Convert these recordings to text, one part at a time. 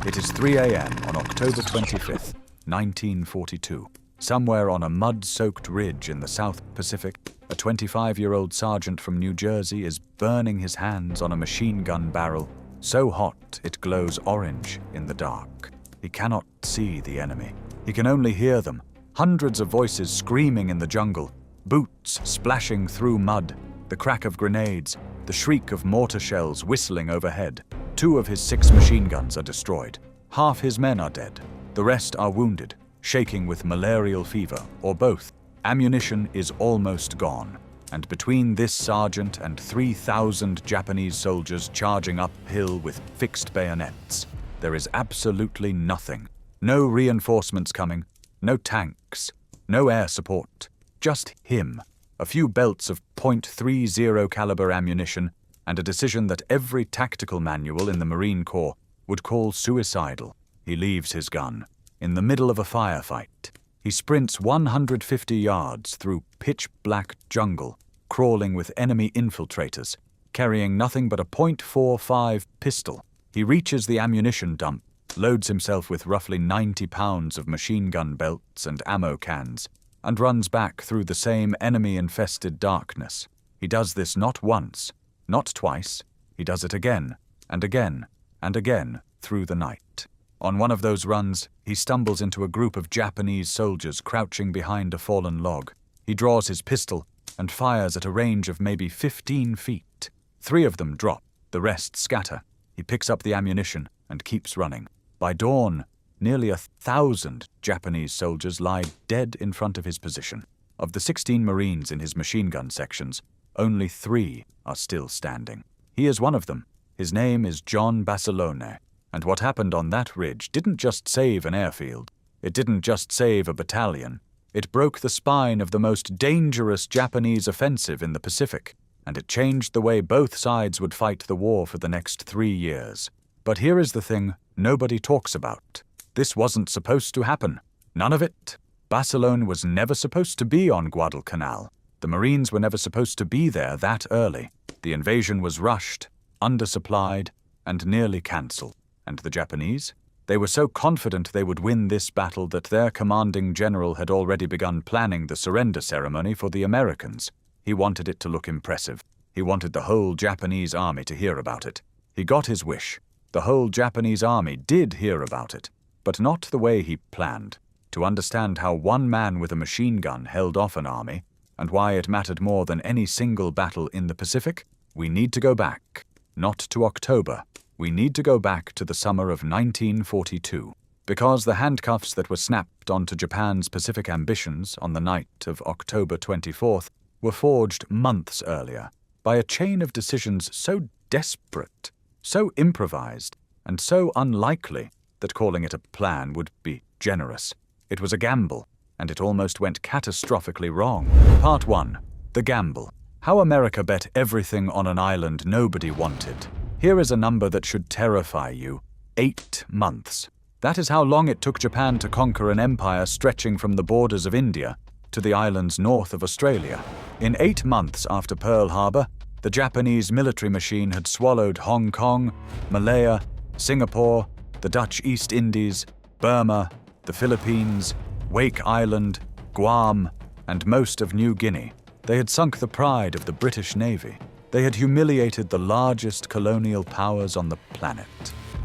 It is 3 a.m. on October 25th, 1942. Somewhere on a mud-soaked ridge in the South Pacific, a 25-year-old sergeant from New Jersey is burning his hands on a machine gun barrel, so hot it glows orange in the dark. He cannot see the enemy. He can only hear them, hundreds of voices screaming in the jungle, boots splashing through mud, the crack of grenades, the shriek of mortar shells whistling overhead. 2 of his 6 machine guns are destroyed. Half his men are dead. The rest are wounded, shaking with malarial fever, or both. Ammunition is almost gone, and between this sergeant and 3,000 Japanese soldiers charging uphill with fixed bayonets, there is absolutely nothing. No reinforcements coming, no tanks, no air support, just him, a few belts of .30 caliber ammunition, and a decision that every tactical manual in the Marine Corps would call suicidal. He leaves his gun in the middle of a firefight. He sprints 150 yards through pitch-black jungle, crawling with enemy infiltrators, carrying nothing but a .45 pistol. He reaches the ammunition dump, loads himself with roughly 90 pounds of machine gun belts and ammo cans, and runs back through the same enemy-infested darkness. He does this not once, not twice. He does it again, and again, and again through the night. On one of those runs, he stumbles into a group of Japanese soldiers crouching behind a fallen log. He draws his pistol and fires at a range of maybe 15 feet. 3 of them drop, the rest scatter. He picks up the ammunition and keeps running. By dawn, nearly 1,000 Japanese soldiers lie dead in front of his position. Of the 16 Marines in his machine gun sections, only 3 are still standing. He is one of them. His name is John Basilone, and what happened on that ridge didn't just save an airfield. It didn't just save a battalion. It broke the spine of the most dangerous Japanese offensive in the Pacific, and it changed the way both sides would fight the war for the next 3 years. But here is the thing nobody talks about. This wasn't supposed to happen. None of it. Basilone was never supposed to be on Guadalcanal. The Marines were never supposed to be there that early. The invasion was rushed, undersupplied, and nearly cancelled. And the Japanese? They were so confident they would win this battle that their commanding general had already begun planning the surrender ceremony for the Americans. He wanted it to look impressive. He wanted the whole Japanese army to hear about it. He got his wish. The whole Japanese army did hear about it, but not the way he planned. To understand how one man with a machine gun held off an army, and why it mattered more than any single battle in the Pacific, we need to go back, not to October. We need to go back to the summer of 1942, because the handcuffs that were snapped onto Japan's Pacific ambitions on the night of October 24th were forged months earlier by a chain of decisions so desperate, so improvised, and so unlikely that calling it a plan would be generous. It was a gamble, and it almost went catastrophically wrong. Part 1. The Gamble. How America bet everything on an island nobody wanted. Here is a number that should terrify you. 8 months. That is how long it took Japan to conquer an empire stretching from the borders of India to the islands north of Australia. In 8 months after Pearl Harbor, the Japanese military machine had swallowed Hong Kong, Malaya, Singapore, the Dutch East Indies, Burma, the Philippines, Wake Island, Guam, and most of New Guinea. They had sunk the pride of the British Navy. They had humiliated the largest colonial powers on the planet.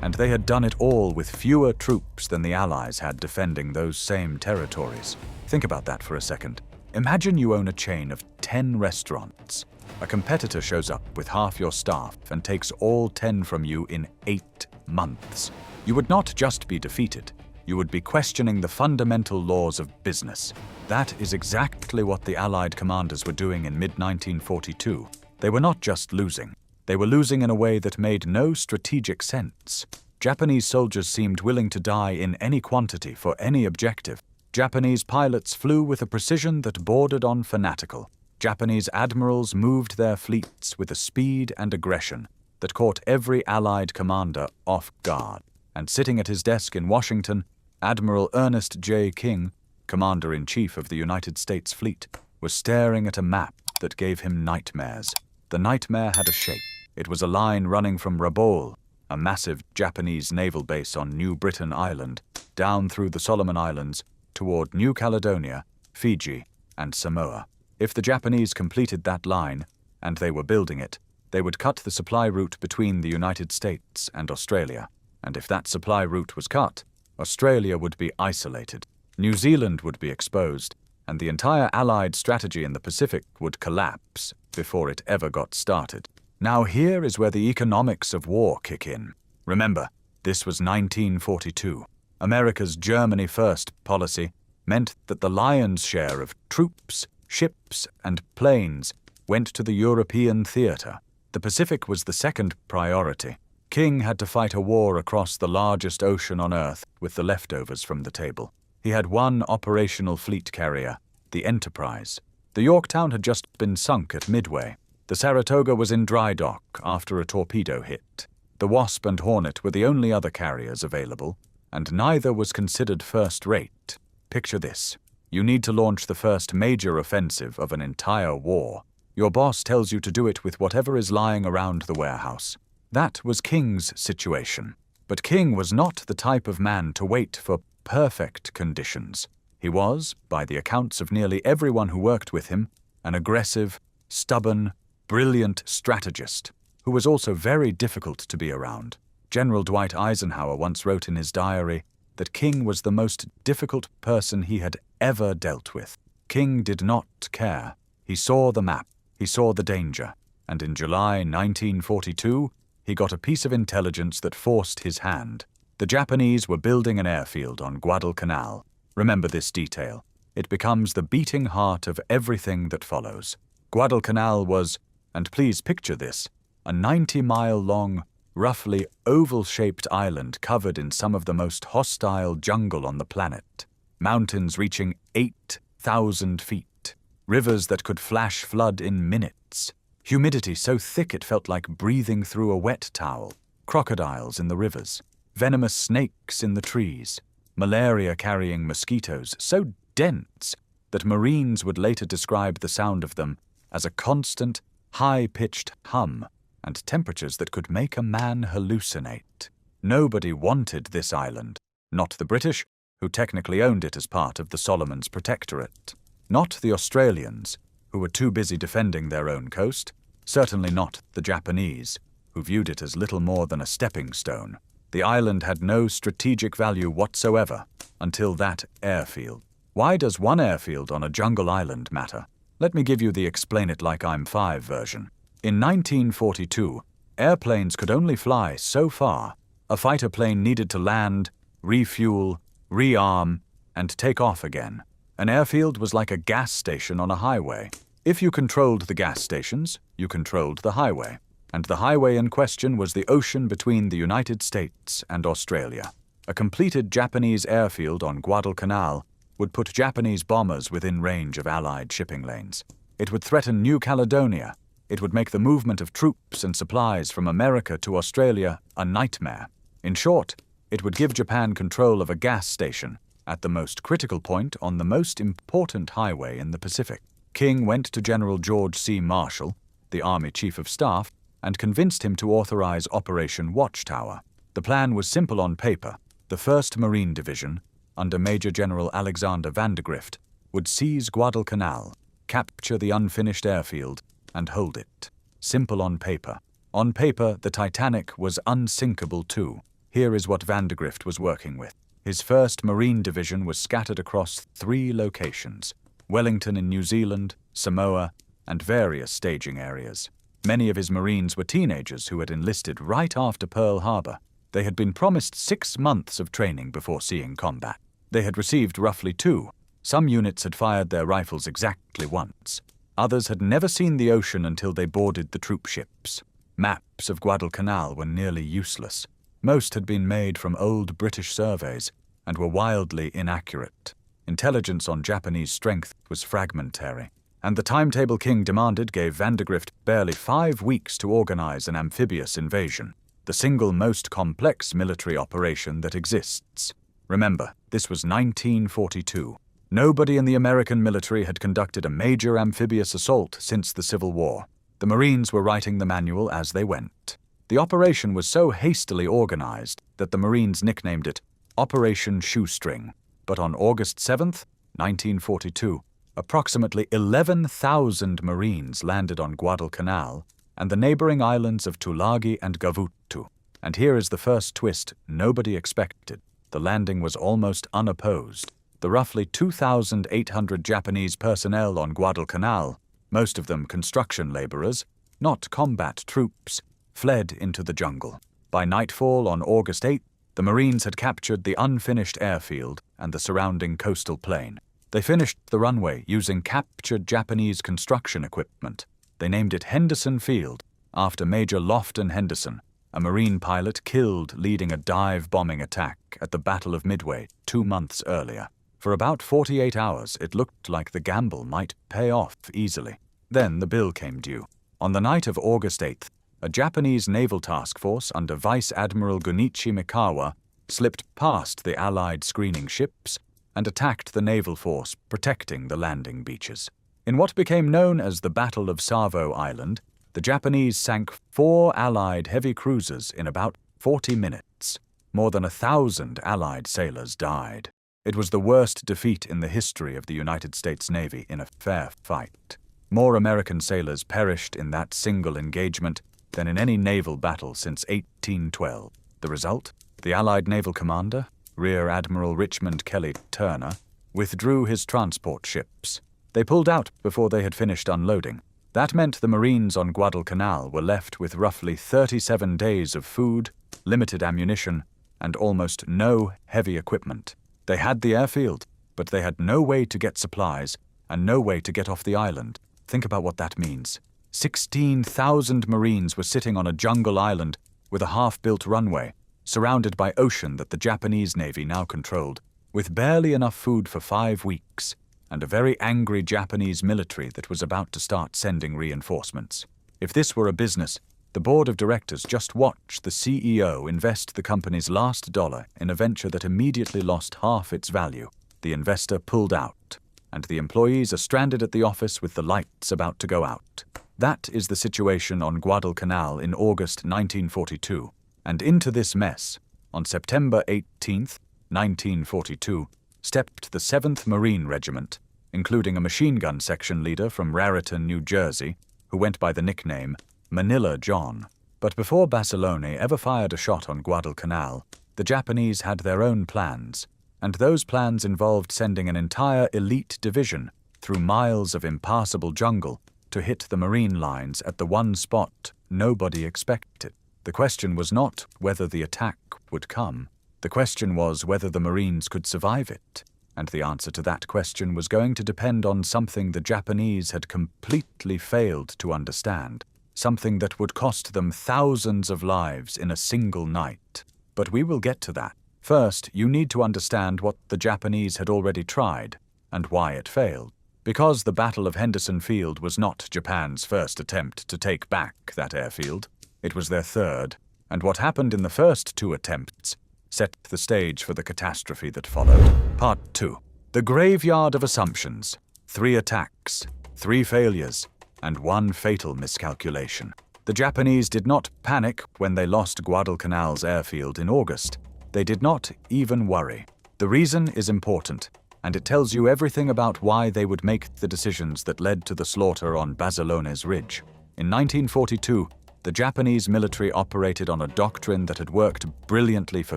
And they had done it all with fewer troops than the Allies had defending those same territories. Think about that for a second. Imagine you own a chain of 10 restaurants. A competitor shows up with half your staff and takes all 10 from you in 8 months. You would not just be defeated. You would be questioning the fundamental laws of business. That is exactly what the Allied commanders were doing in mid-1942. They were not just losing. They were losing in a way that made no strategic sense. Japanese soldiers seemed willing to die in any quantity for any objective. Japanese pilots flew with a precision that bordered on fanatical. Japanese admirals moved their fleets with a speed and aggression that caught every Allied commander off guard. And sitting at his desk in Washington, Admiral Ernest J. King, Commander-in-Chief of the United States Fleet, was staring at a map that gave him nightmares. The nightmare had a shape. It was a line running from Rabaul, a massive Japanese naval base on New Britain Island, down through the Solomon Islands toward New Caledonia, Fiji, and Samoa. If the Japanese completed that line, and they were building it, they would cut the supply route between the United States and Australia. And if that supply route was cut, Australia would be isolated, New Zealand would be exposed, and the entire Allied strategy in the Pacific would collapse before it ever got started. Now here is where the economics of war kick in. Remember, this was 1942. America's Germany First policy meant that the lion's share of troops, ships, and planes went to the European theater. The Pacific was the second priority. King had to fight a war across the largest ocean on Earth with the leftovers from the table. He had one operational fleet carrier, the Enterprise. The Yorktown had just been sunk at Midway. The Saratoga was in dry dock after a torpedo hit. The Wasp and Hornet were the only other carriers available, and neither was considered first-rate. Picture this. You need to launch the first major offensive of an entire war. Your boss tells you to do it with whatever is lying around the warehouse. That was King's situation. But King was not the type of man to wait for perfect conditions. He was, by the accounts of nearly everyone who worked with him, an aggressive, stubborn, brilliant strategist who was also very difficult to be around. General Dwight Eisenhower once wrote in his diary that King was the most difficult person he had ever dealt with. King did not care. He saw the map, he saw the danger, and in July 1942, he got a piece of intelligence that forced his hand. The Japanese were building an airfield on Guadalcanal. Remember this detail. It becomes the beating heart of everything that follows. Guadalcanal was, and please picture this, a 90-mile-long, roughly oval-shaped island covered in some of the most hostile jungle on the planet. Mountains reaching 8,000 feet. Rivers that could flash flood in minutes. Humidity so thick it felt like breathing through a wet towel. Crocodiles in the rivers. Venomous snakes in the trees. Malaria-carrying mosquitoes so dense that Marines would later describe the sound of them as a constant, high-pitched hum, and temperatures that could make a man hallucinate. Nobody wanted this island. Not the British, who technically owned it as part of the Solomons Protectorate. Not the Australians, who were too busy defending their own coast. Certainly not the Japanese, who viewed it as little more than a stepping stone. The island had no strategic value whatsoever until that airfield. Why does one airfield on a jungle island matter? Let me give you the explain it like I'm 5 version. In 1942, airplanes could only fly so far. A fighter plane needed to land, refuel, rearm, and take off again. An airfield was like a gas station on a highway. If you controlled the gas stations, you controlled the highway. And the highway in question was the ocean between the United States and Australia. A completed Japanese airfield on Guadalcanal would put Japanese bombers within range of Allied shipping lanes. It would threaten New Caledonia. It would make the movement of troops and supplies from America to Australia a nightmare. In short, it would give Japan control of a gas station at the most critical point on the most important highway in the Pacific. King went to General George C. Marshall, the Army Chief of Staff, and convinced him to authorize Operation Watchtower. The plan was simple on paper. The 1st Marine Division, under Major General Alexander Vandergrift, would seize Guadalcanal, capture the unfinished airfield, and hold it. Simple on paper. On paper, the Titanic was unsinkable too. Here is what Vandergrift was working with. His 1st Marine Division was scattered across 3 locations: Wellington in New Zealand, Samoa, and various staging areas. Many of his Marines were teenagers who had enlisted right after Pearl Harbor. They had been promised 6 months of training before seeing combat. They had received roughly 2. Some units had fired their rifles exactly once. Others had never seen the ocean until they boarded the troop ships. Maps of Guadalcanal were nearly useless. Most had been made from old British surveys and were wildly inaccurate. Intelligence on Japanese strength was fragmentary, and the timetable King demanded gave Vandergrift barely 5 weeks to organize an amphibious invasion, the single most complex military operation that exists. Remember, this was 1942. Nobody in the American military had conducted a major amphibious assault since the Civil War. The Marines were writing the manual as they went. The operation was so hastily organized that the Marines nicknamed it Operation Shoestring. But on August 7th, 1942, approximately 11,000 Marines landed on Guadalcanal and the neighboring islands of Tulagi and Gavutu. And here is the first twist nobody expected. The landing was almost unopposed. The roughly 2,800 Japanese personnel on Guadalcanal, most of them construction laborers, not combat troops, fled into the jungle. By nightfall on August 8th, the Marines had captured the unfinished airfield and the surrounding coastal plain. They finished the runway using captured Japanese construction equipment. They named it Henderson Field, after Major Lofton Henderson, a Marine pilot killed leading a dive bombing attack at the Battle of Midway 2 months earlier. For about 48 hours, it looked like the gamble might pay off easily. Then the bill came due. On the night of August 8th, a Japanese naval task force under Vice Admiral Gunichi Mikawa slipped past the Allied screening ships and attacked the naval force protecting the landing beaches. In what became known as the Battle of Savo Island, the Japanese sank 4 Allied heavy cruisers in about 40 minutes. More than 1,000 Allied sailors died. It was the worst defeat in the history of the United States Navy in a fair fight. More American sailors perished in that single engagement than in any naval battle since 1812. The result? The Allied naval commander, Rear Admiral Richmond Kelly Turner, withdrew his transport ships. They pulled out before they had finished unloading. That meant the Marines on Guadalcanal were left with roughly 37 days of food, limited ammunition, and almost no heavy equipment. They had the airfield, but they had no way to get supplies and no way to get off the island. Think about what that means. 16,000 Marines were sitting on a jungle island with a half-built runway, surrounded by ocean that the Japanese Navy now controlled, with barely enough food for 5 weeks, and a very angry Japanese military that was about to start sending reinforcements. If this were a business, the board of directors just watched the CEO invest the company's last dollar in a venture that immediately lost half its value. The investor pulled out, and the employees are stranded at the office with the lights about to go out. That is the situation on Guadalcanal in August 1942. And into this mess, on September 18th, 1942, stepped the 7th Marine Regiment, including a machine gun section leader from Raritan, New Jersey, who went by the nickname Manila John. But before Basilone ever fired a shot on Guadalcanal, the Japanese had their own plans, and those plans involved sending an entire elite division through miles of impassable jungle to hit the Marine lines at the one spot nobody expected. The question was not whether the attack would come. The question was whether the Marines could survive it. And the answer to that question was going to depend on something the Japanese had completely failed to understand, something that would cost them thousands of lives in a single night. But we will get to that. First, you need to understand what the Japanese had already tried and why it failed. Because the Battle of Henderson Field was not Japan's first attempt to take back that airfield. It was their third, and what happened in the first 2 attempts set the stage for the catastrophe that followed. Part 2. The Graveyard of Assumptions. 3 attacks, 3 failures, and 1 fatal miscalculation. The Japanese did not panic when they lost Guadalcanal's airfield in August. They did not even worry. The reason is important, and it tells you everything about why they would make the decisions that led to the slaughter on Basilones Ridge. In 1942, the Japanese military operated on a doctrine that had worked brilliantly for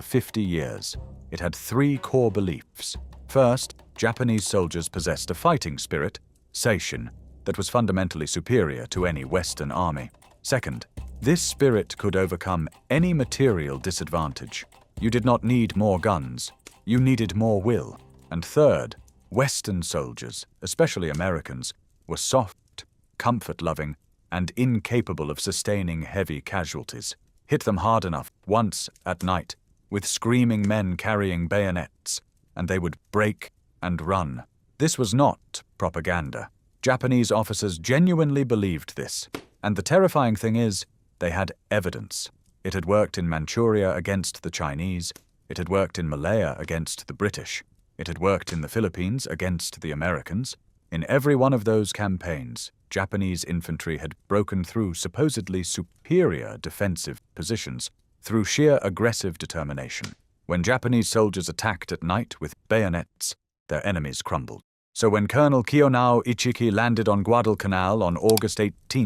50 years. It had 3 core beliefs. First, Japanese soldiers possessed a fighting spirit, seishin, that was fundamentally superior to any Western army. Second, this spirit could overcome any material disadvantage. You did not need more guns, you needed more will. And third, Western soldiers, especially Americans, were soft, comfort-loving, and incapable of sustaining heavy casualties. Hit them hard enough, once at night, with screaming men carrying bayonets, and they would break and run. This was not propaganda. Japanese officers genuinely believed this, and the terrifying thing is, they had evidence. It had worked in Manchuria against the Chinese, it had worked in Malaya against the British, it had worked in the Philippines against the Americans. In every one of those campaigns, Japanese infantry had broken through supposedly superior defensive positions through sheer aggressive determination. When Japanese soldiers attacked at night with bayonets, their enemies crumbled. So when Colonel Kiyonao Ichiki landed on Guadalcanal on August 18,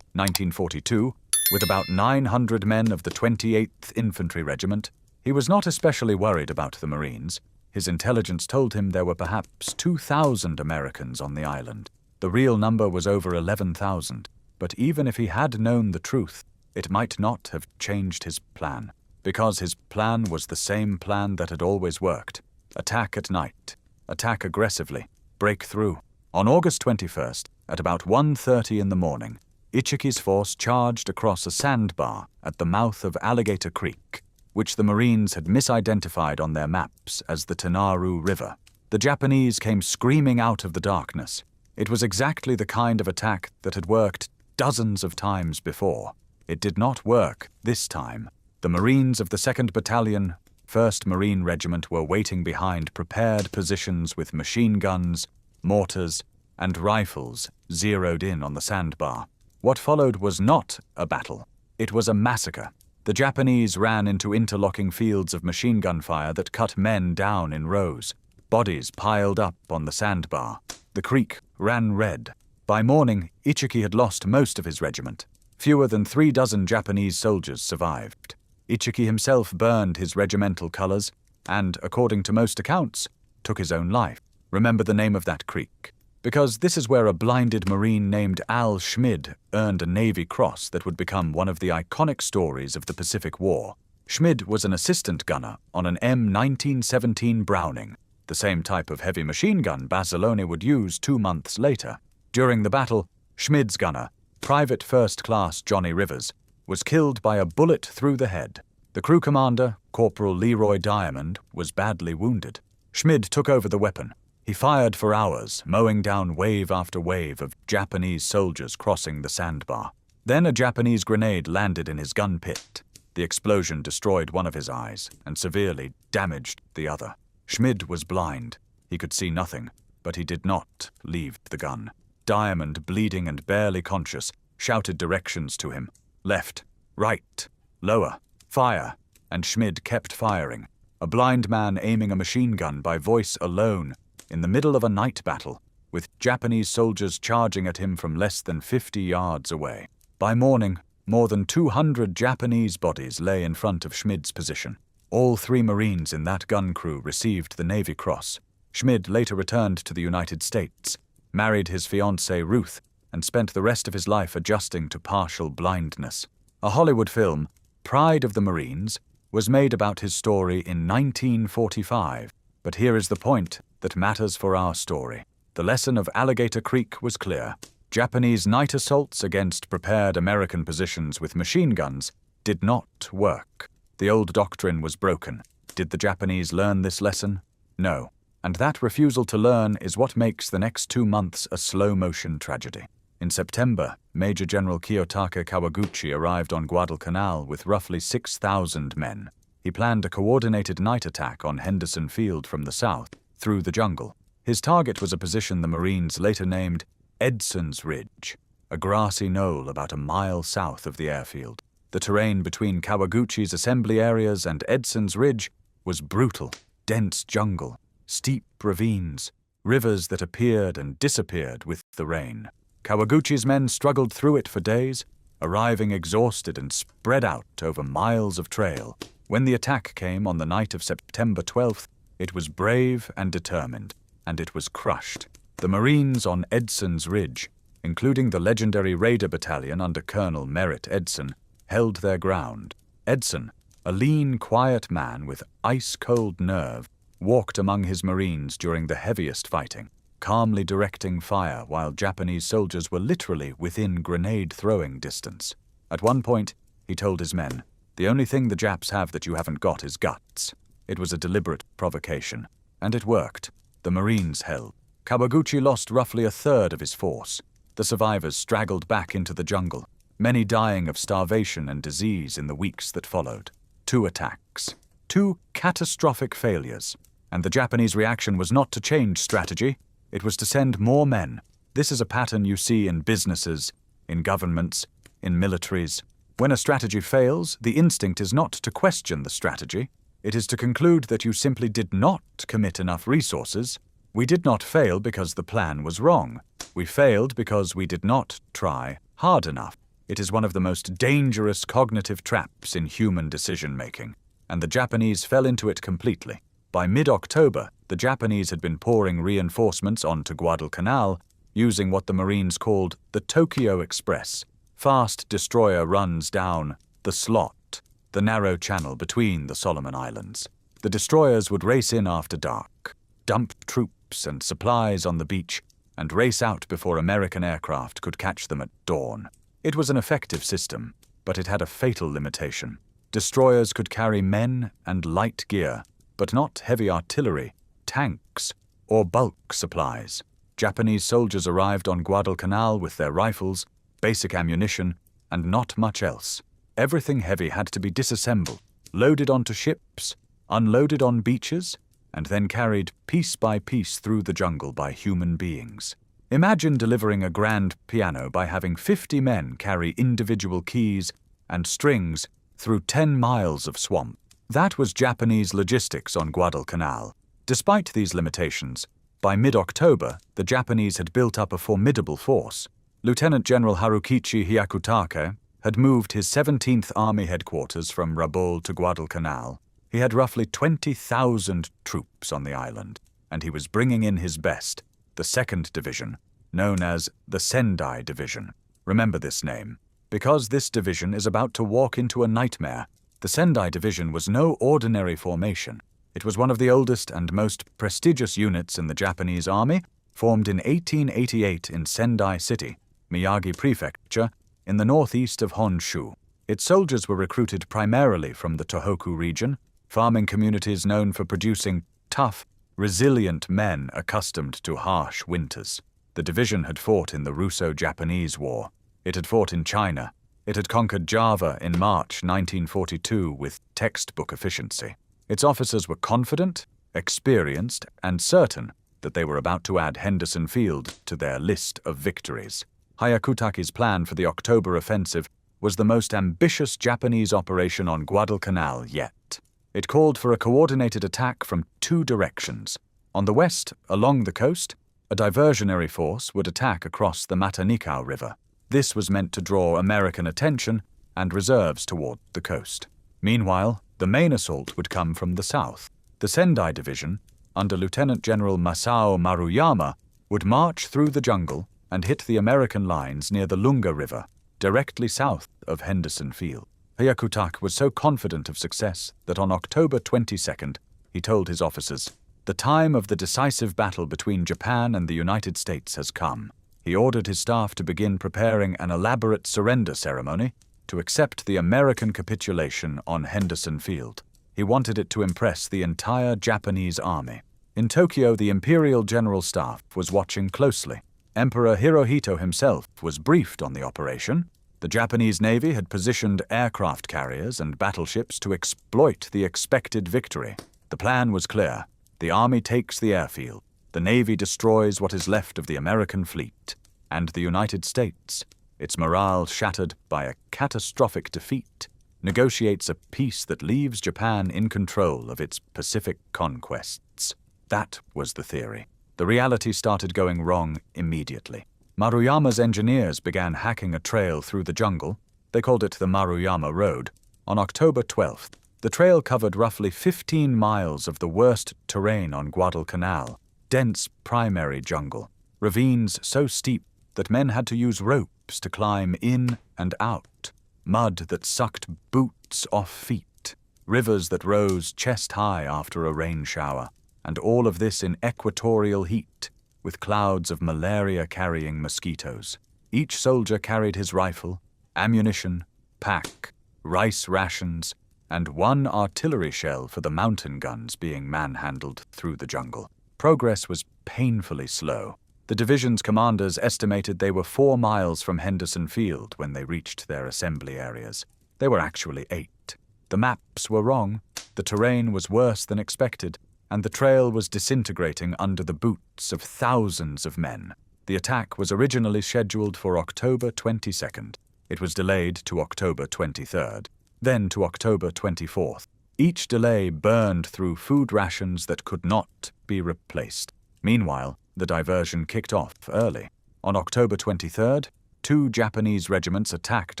1942, with about 900 men of the 28th Infantry Regiment, he was not especially worried about the Marines. His intelligence told him there were perhaps 2,000 Americans on the island. The real number was over 11,000, but even if he had known the truth, it might not have changed his plan, because his plan was the same plan that had always worked. Attack at night, attack aggressively, break through. On August 21st, at about 1:30 in the morning, Ichiki's force charged across a sandbar at the mouth of Alligator Creek, which the Marines had misidentified on their maps as the Tenaru River. The Japanese came screaming out of the darkness. It was exactly the kind of attack that had worked dozens of times before. It did not work this time. The Marines of the 2nd Battalion, 1st Marine Regiment were waiting behind prepared positions with machine guns, mortars, and rifles zeroed in on the sandbar. What followed was not a battle. It was a massacre. The Japanese ran into interlocking fields of machine gun fire that cut men down in rows. Bodies piled up on the sandbar. The creek ran red. By morning, Ichiki had lost most of his regiment. Fewer than 36 Japanese soldiers survived. Ichiki himself burned his regimental colors and, according to most accounts, took his own life. Remember the name of that creek, because this is where a blinded Marine named Al Schmid earned a Navy Cross that would become one of the iconic stories of the Pacific War. Schmid was an assistant gunner on an M1917 Browning, the same type of heavy machine gun Basilone would use 2 months later. During the battle, Schmid's gunner, Private First Class Johnny Rivers, was killed by a bullet through the head. The crew commander, Corporal Leroy Diamond, was badly wounded. Schmid took over the weapon. He fired for hours, mowing down wave after wave of Japanese soldiers crossing the sandbar. Then a Japanese grenade landed in his gun pit. The explosion destroyed one of his eyes and severely damaged the other. Schmid was blind. He could see nothing, but he did not leave the gun. Diamond, bleeding and barely conscious, shouted directions to him. Left, right, lower, fire, and Schmid kept firing. A blind man aiming a machine gun by voice alone in the middle of a night battle, with Japanese soldiers charging at him from less than 50 yards away. By morning, more than 200 Japanese bodies lay in front of Schmid's position. All 3 Marines in that gun crew received the Navy Cross. Schmid later returned to the United States, married his fiancée Ruth, and spent the rest of his life adjusting to partial blindness. A Hollywood film, Pride of the Marines, was made about his story in 1945. But here is the point that matters for our story. The lesson of Alligator Creek was clear. Japanese night assaults against prepared American positions with machine guns did not work. The old doctrine was broken. Did the Japanese learn this lesson? No. And that refusal to learn is what makes the next 2 months a slow-motion tragedy. In September, Major General Kiyotake Kawaguchi arrived on Guadalcanal with roughly 6,000 men. He planned a coordinated night attack on Henderson Field from the south, through the jungle. His target was a position the Marines later named Edson's Ridge, a grassy knoll about a mile south of the airfield. The terrain between Kawaguchi's assembly areas and Edson's Ridge was brutal, dense jungle, steep ravines, rivers that appeared and disappeared with the rain. Kawaguchi's men struggled through it for days, arriving exhausted and spread out over miles of trail. When the attack came on the night of September 12th, it was brave and determined, and it was crushed. The Marines on Edson's Ridge, including the legendary Raider Battalion under Colonel Merritt Edson, held their ground. Edson, a lean, quiet man with ice-cold nerve, walked among his Marines during the heaviest fighting, calmly directing fire while Japanese soldiers were literally within grenade-throwing distance. At one point, he told his men, "The only thing the Japs have that you haven't got is guts." It was a deliberate provocation, and it worked. The Marines held. Kawaguchi lost roughly a third of his force. The survivors straggled back into the jungle, many dying of starvation and disease in the weeks that followed. 2 attacks. 2 catastrophic failures. And the Japanese reaction was not to change strategy. It was to send more men, This is a pattern you see in businesses, in governments, in militaries. When a strategy fails, the instinct is not to question the strategy. It is to conclude that you simply did not commit enough resources. We did not fail because the plan was wrong. We failed because we did not try hard enough. It is one of the most dangerous cognitive traps in human decision-making, and the Japanese fell into it completely. By mid-October, the Japanese had been pouring reinforcements onto Guadalcanal, using what the Marines called the Tokyo Express. Fast destroyer runs down the slot, the narrow channel between the Solomon Islands. The destroyers would race in after dark, dump troops and supplies on the beach, and race out before American aircraft could catch them at dawn. It was an effective system, but it had a fatal limitation. Destroyers could carry men and light gear, but not heavy artillery, tanks, or bulk supplies. Japanese soldiers arrived on Guadalcanal with their rifles, basic ammunition, and not much else. Everything heavy had to be disassembled, loaded onto ships, unloaded on beaches, and then carried piece by piece through the jungle by human beings. Imagine delivering a grand piano by having 50 men carry individual keys and strings through 10 miles of swamp. That was Japanese logistics on Guadalcanal. Despite these limitations, by mid-October, the Japanese had built up a formidable force. Lieutenant General Harukichi Hyakutake had moved his 17th Army headquarters from Rabaul to Guadalcanal. He had roughly 20,000 troops on the island, and he was bringing in his best, the 2nd Division, known as the Sendai Division. Remember this name, because this division is about to walk into a nightmare. The Sendai Division was no ordinary formation. It was one of the oldest and most prestigious units in the Japanese Army, formed in 1888 in Sendai City, Miyagi Prefecture, in the northeast of Honshu. Its soldiers were recruited primarily from the Tohoku region, farming communities known for producing tough, resilient men accustomed to harsh winters. The division had fought in the Russo-Japanese War. It had fought in China. It had conquered Java in March 1942 with textbook efficiency. Its officers were confident, experienced, and certain that they were about to add Henderson Field to their list of victories. Hyakutake's plan for the October offensive was the most ambitious Japanese operation on Guadalcanal yet. It called for a coordinated attack from 2 directions. On the west, along the coast, a diversionary force would attack across the Matanikau River. This was meant to draw American attention and reserves toward the coast. Meanwhile, the main assault would come from the south. The Sendai Division, under Lieutenant General Masao Maruyama, would march through the jungle and hit the American lines near the Lunga River, directly south of Henderson Field. Hyakutake was so confident of success that on October 22nd, he told his officers, "The time of the decisive battle between Japan and the United States has come." He ordered his staff to begin preparing an elaborate surrender ceremony to accept the American capitulation on Henderson Field. He wanted it to impress the entire Japanese army. In Tokyo, the Imperial General Staff was watching closely. Emperor Hirohito himself was briefed on the operation. The Japanese Navy had positioned aircraft carriers and battleships to exploit the expected victory. The plan was clear. The army takes the airfield. The Navy destroys what is left of the American fleet. And the United States, its morale shattered by a catastrophic defeat, negotiates a peace that leaves Japan in control of its Pacific conquests. That was the theory. The reality started going wrong immediately. Maruyama's engineers began hacking a trail through the jungle. They called it the Maruyama Road. On October 12th, the trail covered roughly 15 miles of the worst terrain on Guadalcanal, dense primary jungle, ravines so steep that men had to use ropes to climb in and out, mud that sucked boots off feet, rivers that rose chest-high after a rain shower, and all of this in equatorial heat, with clouds of malaria-carrying mosquitoes. Each soldier carried his rifle, ammunition, pack, rice rations, and 1 artillery shell for the mountain guns being manhandled through the jungle. Progress was painfully slow. The division's commanders estimated they were 4 miles from Henderson Field when they reached their assembly areas. They were actually 8. The maps were wrong, the terrain was worse than expected, and the trail was disintegrating under the boots of thousands of men. The attack was originally scheduled for October 22nd. It was delayed to October 23rd, then to October 24th. Each delay burned through food rations that could not be replaced. Meanwhile, the diversion kicked off early. On October 23rd, 2 Japanese regiments attacked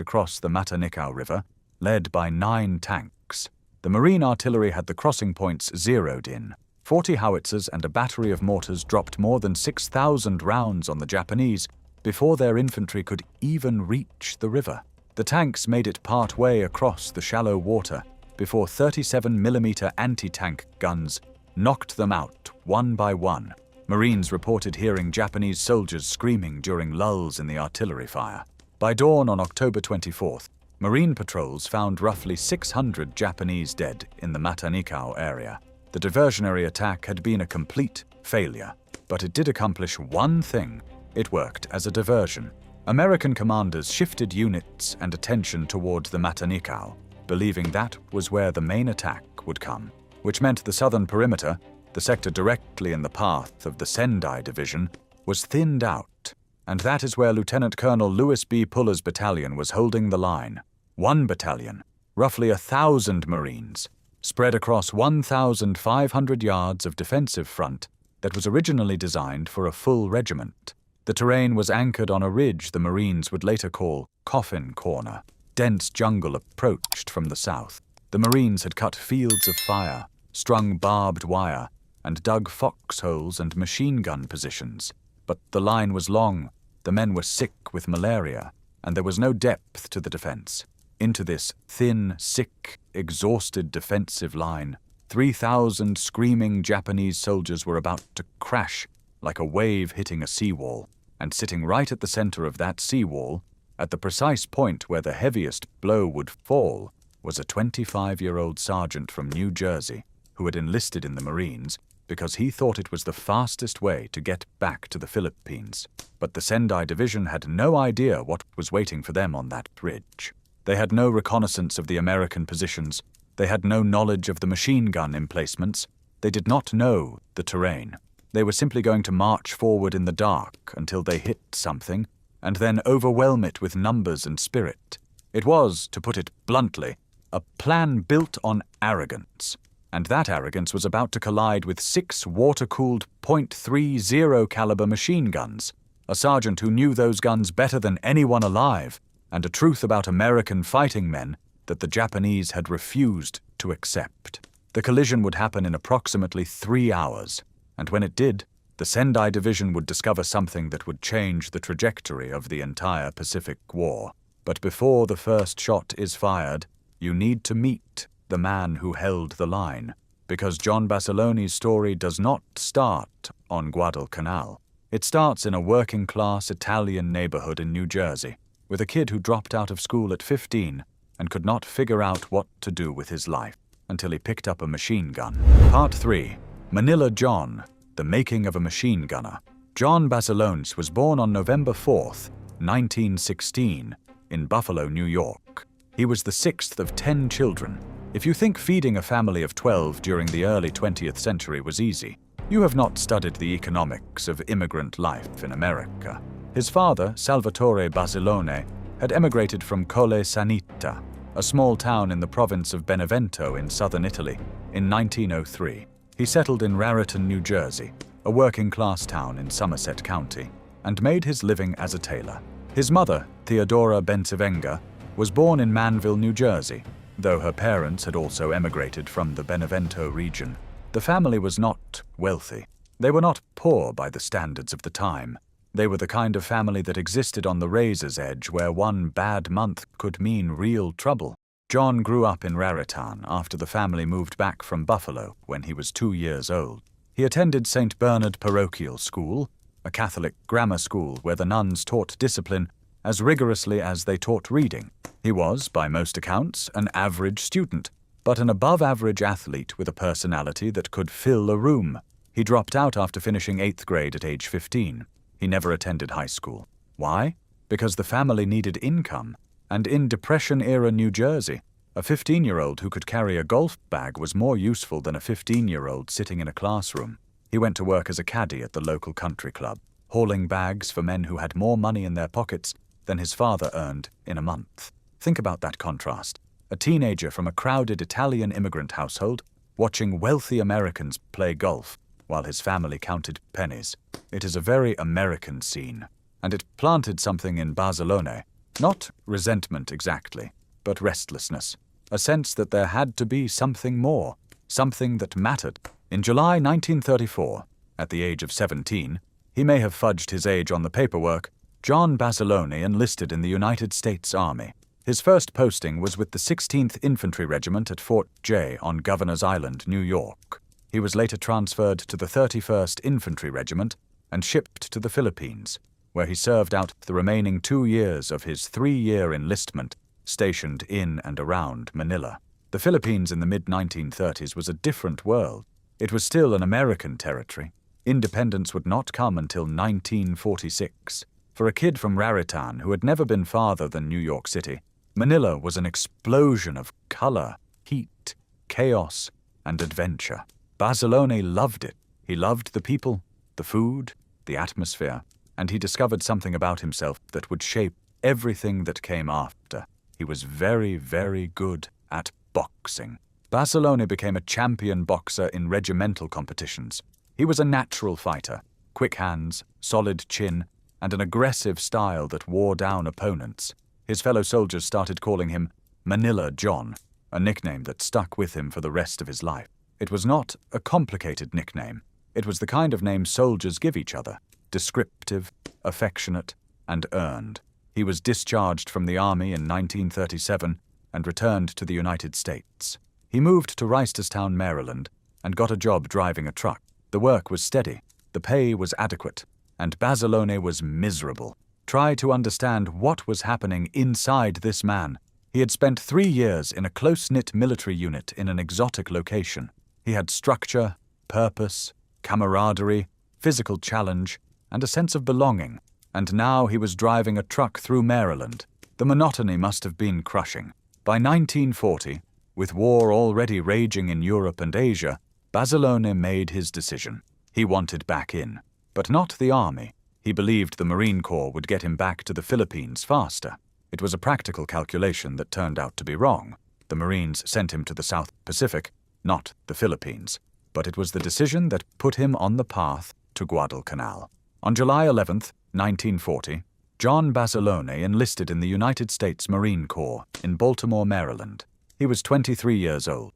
across the Matanikau River, led by 9 tanks. The Marine artillery had the crossing points zeroed in. 40 howitzers and a battery of mortars dropped more than 6,000 rounds on the Japanese before their infantry could even reach the river. The tanks made it part way across the shallow water before 37mm anti-tank guns knocked them out one by one. Marines reported hearing Japanese soldiers screaming during lulls in the artillery fire. By dawn on October 24th, Marine patrols found roughly 600 Japanese dead in the Matanikau area. The diversionary attack had been a complete failure, but it did accomplish one thing. It worked as a diversion. American commanders shifted units and attention towards the Matanikau, believing that was where the main attack would come, which meant the southern perimeter, the sector directly in the path of the Sendai Division, was thinned out, and that is where Lieutenant Colonel Lewis B. Puller's battalion was holding the line. One battalion, roughly 1,000 Marines, spread across 1,500 yards of defensive front that was originally designed for a full regiment. The terrain was anchored on a ridge the Marines would later call Coffin Corner. Dense jungle approached from the south. The Marines had cut fields of fire, strung barbed wire, and dug foxholes and machine gun positions. But the line was long, the men were sick with malaria, and there was no depth to the defense. Into this thin, sick, exhausted defensive line, 3,000 screaming Japanese soldiers were about to crash like a wave hitting a seawall, and sitting right at the center of that seawall, at the precise point where the heaviest blow would fall, was a 25-year-old sergeant from New Jersey who had enlisted in the Marines because he thought it was the fastest way to get back to the Philippines. But the Sendai Division had no idea what was waiting for them on that ridge. They had no reconnaissance of the American positions. They had no knowledge of the machine gun emplacements. They did not know the terrain. They were simply going to march forward in the dark until they hit something, and then overwhelm it with numbers and spirit. It was, to put it bluntly, a plan built on arrogance, and that arrogance was about to collide with 6 water-cooled .30 caliber machine guns, a sergeant who knew those guns better than anyone alive, and a truth about American fighting men that the Japanese had refused to accept. The collision would happen in approximately 3 hours, and when it did, the Sendai Division would discover something that would change the trajectory of the entire Pacific War. But before the first shot is fired, you need to meet the man who held the line, because John Basiloni's story does not start on Guadalcanal. It starts in a working-class Italian neighborhood in New Jersey, with a kid who dropped out of school at 15 and could not figure out what to do with his life until he picked up a machine gun. Part 3. Manila John, the making of a machine gunner. John Basilones was born on November 4th, 1916, in Buffalo, New York. He was the 6th of 10 children. If you think feeding a family of 12 during the early 20th century was easy, you have not studied the economics of immigrant life in America. His father, Salvatore Basilone, had emigrated from Colle Sanita, a small town in the province of Benevento in southern Italy, in 1903. He settled in Raritan, New Jersey, a working-class town in Somerset County, and made his living as a tailor. His mother, Theodora Bencivenga, was born in Manville, New Jersey, though her parents had also emigrated from the Benevento region. The family was not wealthy. They were not poor by the standards of the time. They were the kind of family that existed on the razor's edge where one bad month could mean real trouble. John grew up in Raritan after the family moved back from Buffalo when he was 2 years old. He attended St. Bernard Parochial School, a Catholic grammar school where the nuns taught discipline as rigorously as they taught reading. He was, by most accounts, an average student, but an above-average athlete with a personality that could fill a room. He dropped out after finishing 8th grade at age 15. He never attended high school. Why? Because the family needed income. And in Depression-era New Jersey, a 15-year-old who could carry a golf bag was more useful than a 15-year-old sitting in a classroom. He went to work as a caddy at the local country club. hauling bags for men who had more money in their pockets than his father earned in a month. Think about that contrast. A teenager from a crowded Italian immigrant household watching wealthy Americans play golf while his family counted pennies. It is a very American scene, and it planted something in Basilone, not resentment exactly, but restlessness, a sense that there had to be something more, something that mattered. In July 1934, at the age of 17, he may have fudged his age on the paperwork, John Basilone enlisted in the United States Army. His first posting was with the 16th Infantry Regiment at Fort J on Governor's Island, New York. He was later transferred to the 31st Infantry Regiment and shipped to the Philippines, where he served out the remaining 2 years of his 3-year enlistment stationed in and around Manila. The Philippines in the mid-1930s was a different world. It was still an American territory. Independence would not come until 1946. For a kid from Raritan who had never been farther than New York City, Manila was an explosion of color, heat, chaos, and adventure. Basilone loved it. He loved the people, the food, the atmosphere, and he discovered something about himself that would shape everything that came after. He was very, very good at boxing. Basilone became a champion boxer in regimental competitions. He was a natural fighter, quick hands, solid chin, and an aggressive style that wore down opponents. His fellow soldiers started calling him Manila John, a nickname that stuck with him for the rest of his life. It was not a complicated nickname. It was the kind of name soldiers give each other, descriptive, affectionate, and earned. He was discharged from the Army in 1937 and returned to the United States. He moved to Reisterstown, Maryland, and got a job driving a truck. The work was steady, the pay was adequate, and Basilone was miserable. Try to understand what was happening inside this man. He had spent 3 years in a close-knit military unit in an exotic location. He had structure, purpose, camaraderie, physical challenge, and a sense of belonging. And now he was driving a truck through Maryland. The monotony must have been crushing. By 1940, with war already raging in Europe and Asia, Basilone made his decision. He wanted back in, but not the Army. He believed the Marine Corps would get him back to the Philippines faster. It was a practical calculation that turned out to be wrong. The Marines sent him to the South Pacific, not the Philippines. But it was the decision that put him on the path to Guadalcanal. On July 11th, 1940, John Basilone enlisted in the United States Marine Corps in Baltimore, Maryland. He was 23 years old.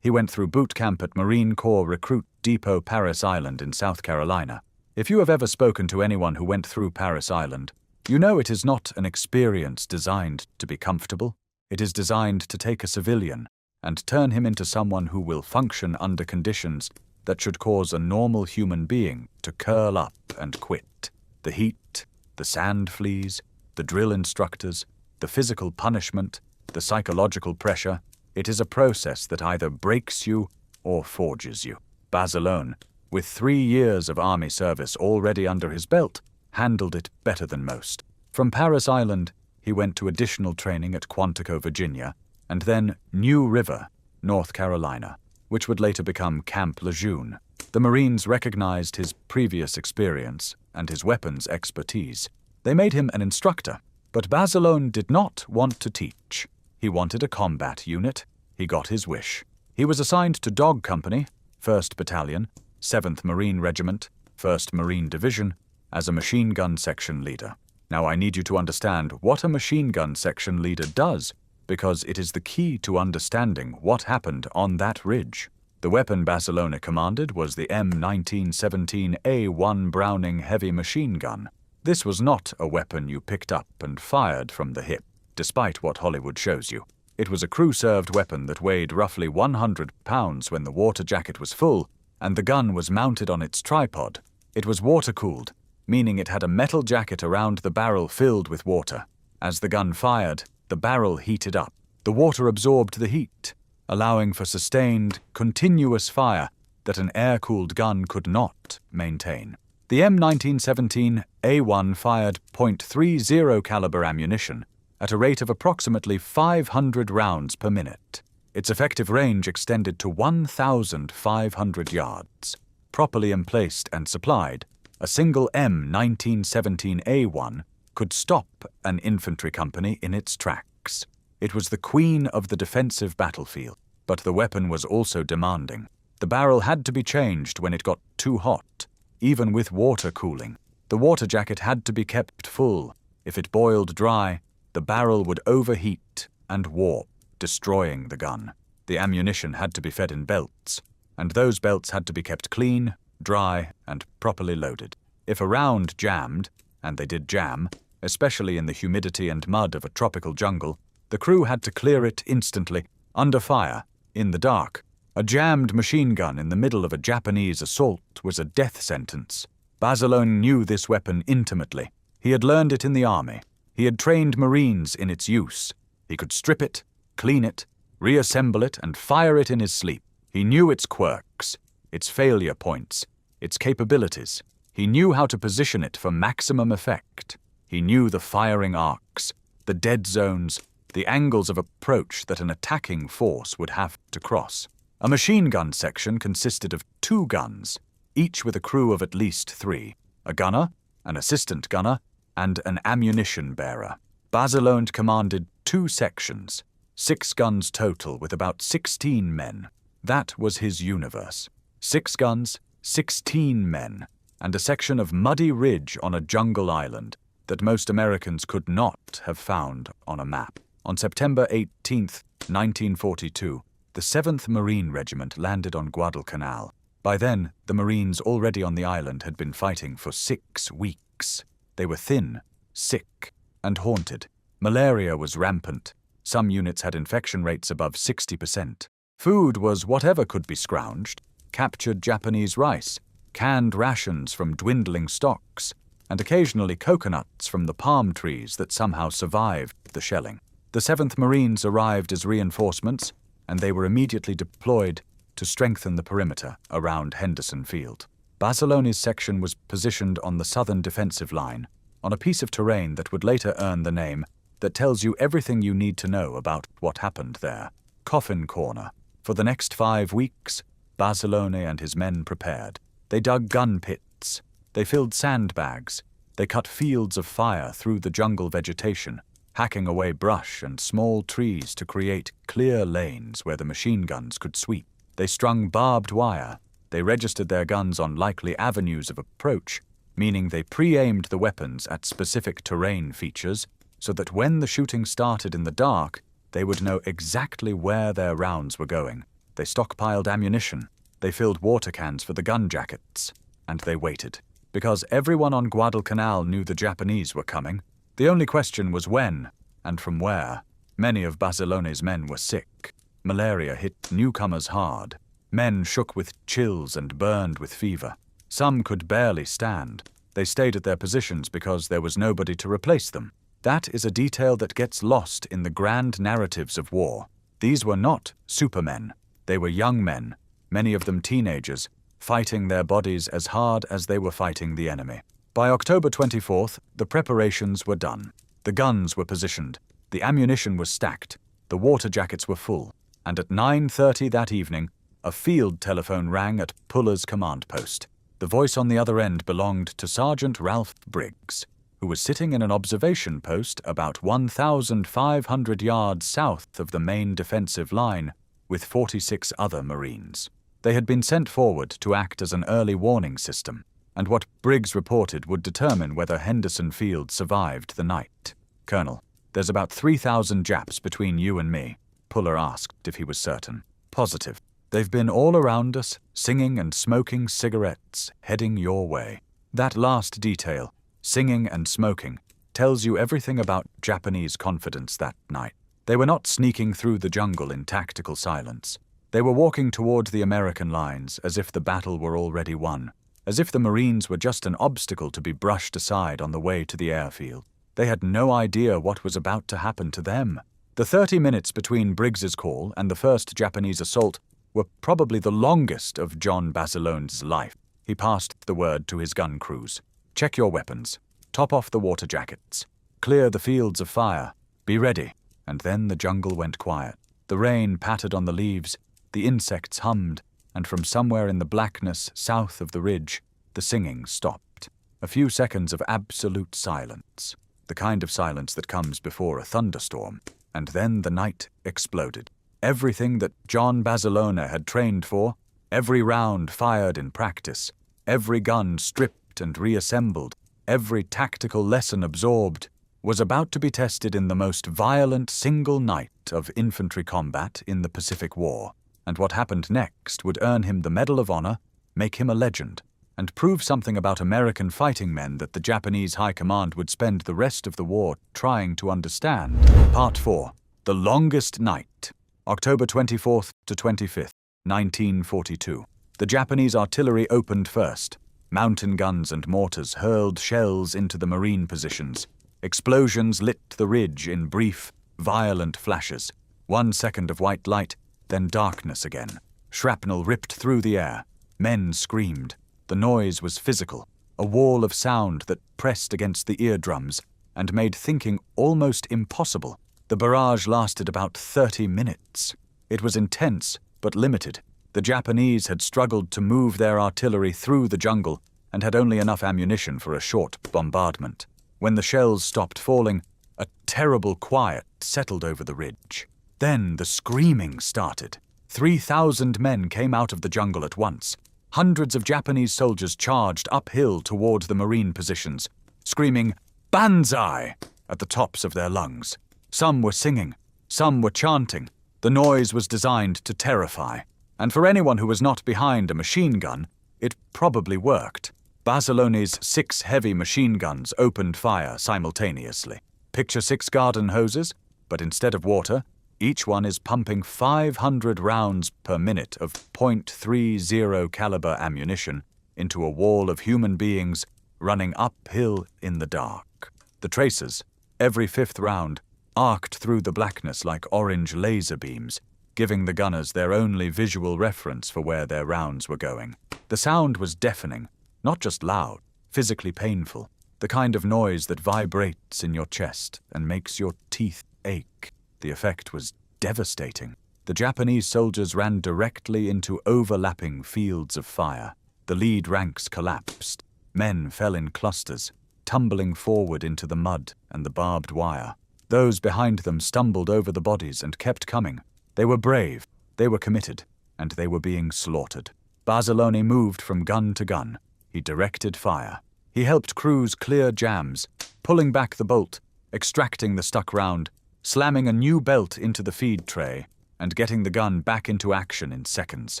He went through boot camp at Marine Corps Recruit Depot Parris Island in South Carolina. If you have ever spoken to anyone who went through Parris Island, you know it is not an experience designed to be comfortable. It is designed to take a civilian and turn him into someone who will function under conditions that should cause a normal human being to curl up and quit. The heat, the sand fleas, the drill instructors, the physical punishment, the psychological pressure, it is a process that either breaks you or forges you. Basilone, with 3 years of Army service already under his belt, handled it better than most. From Parris Island, he went to additional training at Quantico, Virginia, and then New River, North Carolina, which would later become Camp Lejeune. The Marines recognized his previous experience and his weapons expertise. They made him an instructor, but Basilone did not want to teach. He wanted a combat unit. He got his wish. He was assigned to Dog Company, 1st Battalion, 7th Marine Regiment, 1st Marine Division, as a machine gun section leader. Now I need you to understand what a machine gun section leader does, because it is the key to understanding what happened on that ridge. The weapon Basilone commanded was the M1917A1 Browning heavy machine gun. This was not a weapon you picked up and fired from the hip, despite what Hollywood shows you. It was a crew-served weapon that weighed roughly 100 pounds when the water jacket was full, and the gun was mounted on its tripod. It was water-cooled, meaning it had a metal jacket around the barrel filled with water. As the gun fired, the barrel heated up. The water absorbed the heat, allowing for sustained, continuous fire that an air-cooled gun could not maintain. The M1917A1 fired .30 caliber ammunition at a rate of approximately 500 rounds per minute. Its effective range extended to 1,500 yards. Properly emplaced and supplied, A single M1917A1 could stop an infantry company in its tracks. It was the queen of the defensive battlefield, but the weapon was also demanding. The barrel had to be changed when it got too hot, even with water cooling. The water jacket had to be kept full. If it boiled dry, the barrel would overheat and warp, destroying the gun. The ammunition had to be fed in belts, and those belts had to be kept clean, dry, and properly loaded. If a round jammed, and they did jam, especially in the humidity and mud of a tropical jungle, the crew had to clear it instantly, under fire, in the dark. A jammed machine gun in the middle of a Japanese assault was a death sentence. Basilone knew this weapon intimately. He had learned it in the army. He had trained Marines in its use. He could strip it, clean it, reassemble it, and fire it in his sleep. He knew its quirks, its failure points, its capabilities. He knew how to position it for maximum effect. He knew the firing arcs, the dead zones, the angles of approach that an attacking force would have to cross. A machine gun section consisted of 2 guns, each with a crew of at least 3, a gunner, an assistant gunner, and an ammunition bearer. Basilone commanded 2 sections, 6 guns total with about 16 men. That was his universe. 6 guns, 16 men, and a section of muddy ridge on a jungle island that most Americans could not have found on a map. On September 18, 1942, the 7th Marine Regiment landed on Guadalcanal. By then, the Marines already on the island had been fighting for 6 weeks. They were thin, sick, and haunted. Malaria was rampant. Some units had infection rates above 60%. Food was whatever could be scrounged: captured Japanese rice, canned rations from dwindling stocks, and occasionally coconuts from the palm trees that somehow survived the shelling. The 7th Marines arrived as reinforcements, and they were immediately deployed to strengthen the perimeter around Henderson Field. Basilone's section was positioned on the southern defensive line, on a piece of terrain that would later earn the name that tells you everything you need to know about what happened there: Coffin Corner. For the next 5 weeks, Basilone and his men prepared. They dug gun pits, they filled sandbags, they cut fields of fire through the jungle vegetation, hacking away brush and small trees to create clear lanes where the machine guns could sweep. They strung barbed wire. They registered their guns on likely avenues of approach, meaning they pre-aimed the weapons at specific terrain features so that when the shooting started in the dark, they would know exactly where their rounds were going. They stockpiled ammunition. They filled water cans for the gun jackets. And they waited. Because everyone on Guadalcanal knew the Japanese were coming, the only question was when and from where. Many of Basilone's men were sick. Malaria hit newcomers hard. Men shook with chills and burned with fever. Some could barely stand. They stayed at their positions because there was nobody to replace them. That is a detail that gets lost in the grand narratives of war. These were not supermen. They were young men, many of them teenagers, fighting their bodies as hard as they were fighting the enemy. By October 24th, the preparations were done. The guns were positioned. The ammunition was stacked. The water jackets were full. And at 9:30 that evening, a field telephone rang at Puller's command post. The voice on the other end belonged to Sergeant Ralph Briggs, who was sitting in an observation post about 1,500 yards south of the main defensive line with 46 other Marines. They had been sent forward to act as an early warning system, and what Briggs reported would determine whether Henderson Field survived the night. "Colonel, there's about 3,000 Japs between you and me." Puller asked if he was certain. "Positive. They've been all around us, singing and smoking cigarettes, heading your way." That last detail, singing and smoking, tells you everything about Japanese confidence that night. They were not sneaking through the jungle in tactical silence. They were walking toward the American lines as if the battle were already won, as if the Marines were just an obstacle to be brushed aside on the way to the airfield. They had no idea what was about to happen to them. The 30 minutes between Briggs's call and the first Japanese assault were probably the longest of John Basilone's life. He passed the word to his gun crews. "Check your weapons. Top off the water jackets. Clear the fields of fire. Be ready." And then the jungle went quiet. The rain pattered on the leaves, the insects hummed, and from somewhere in the blackness south of the ridge, the singing stopped. A few seconds of absolute silence, the kind of silence that comes before a thunderstorm, and then the night exploded. Everything that John Basilone had trained for, every round fired in practice, every gun stripped and reassembled, every tactical lesson absorbed, was about to be tested in the most violent single night of infantry combat in the Pacific War, and what happened next would earn him the Medal of Honor, make him a legend, and prove something about American fighting men that the Japanese High Command would spend the rest of the war trying to understand. Part 4. The Longest Night. October 24th to 25th, 1942. The Japanese artillery opened first. Mountain guns and mortars hurled shells into the Marine positions. Explosions lit the ridge in brief, violent flashes. 1 second of white light, then darkness again. Shrapnel ripped through the air. Men screamed. The noise was physical, a wall of sound that pressed against the eardrums and made thinking almost impossible. The barrage lasted about 30 minutes. It was intense, but limited. The Japanese had struggled to move their artillery through the jungle and had only enough ammunition for a short bombardment. When the shells stopped falling, a terrible quiet settled over the ridge. Then the screaming started. 3,000 men came out of the jungle at once. Hundreds of Japanese soldiers charged uphill toward the Marine positions, screaming "Banzai!" at the tops of their lungs. Some were singing, some were chanting. The noise was designed to terrify, and for anyone who was not behind a machine gun, it probably worked. Basilone's 6 heavy machine guns opened fire simultaneously. Picture 6 garden hoses, but instead of water, each one is pumping 500 rounds per minute of .30 caliber ammunition into a wall of human beings running uphill in the dark. The tracers, every 5th round, arced through the blackness like orange laser beams, giving the gunners their only visual reference for where their rounds were going. The sound was deafening, not just loud, physically painful, the kind of noise that vibrates in your chest and makes your teeth ache. The effect was devastating. The Japanese soldiers ran directly into overlapping fields of fire. The lead ranks collapsed. Men fell in clusters, tumbling forward into the mud and the barbed wire. Those behind them stumbled over the bodies and kept coming. They were brave, they were committed, and they were being slaughtered. Basilone moved from gun to gun. He directed fire. He helped crews clear jams, pulling back the bolt, extracting the stuck round, slamming a new belt into the feed tray, and getting the gun back into action in seconds.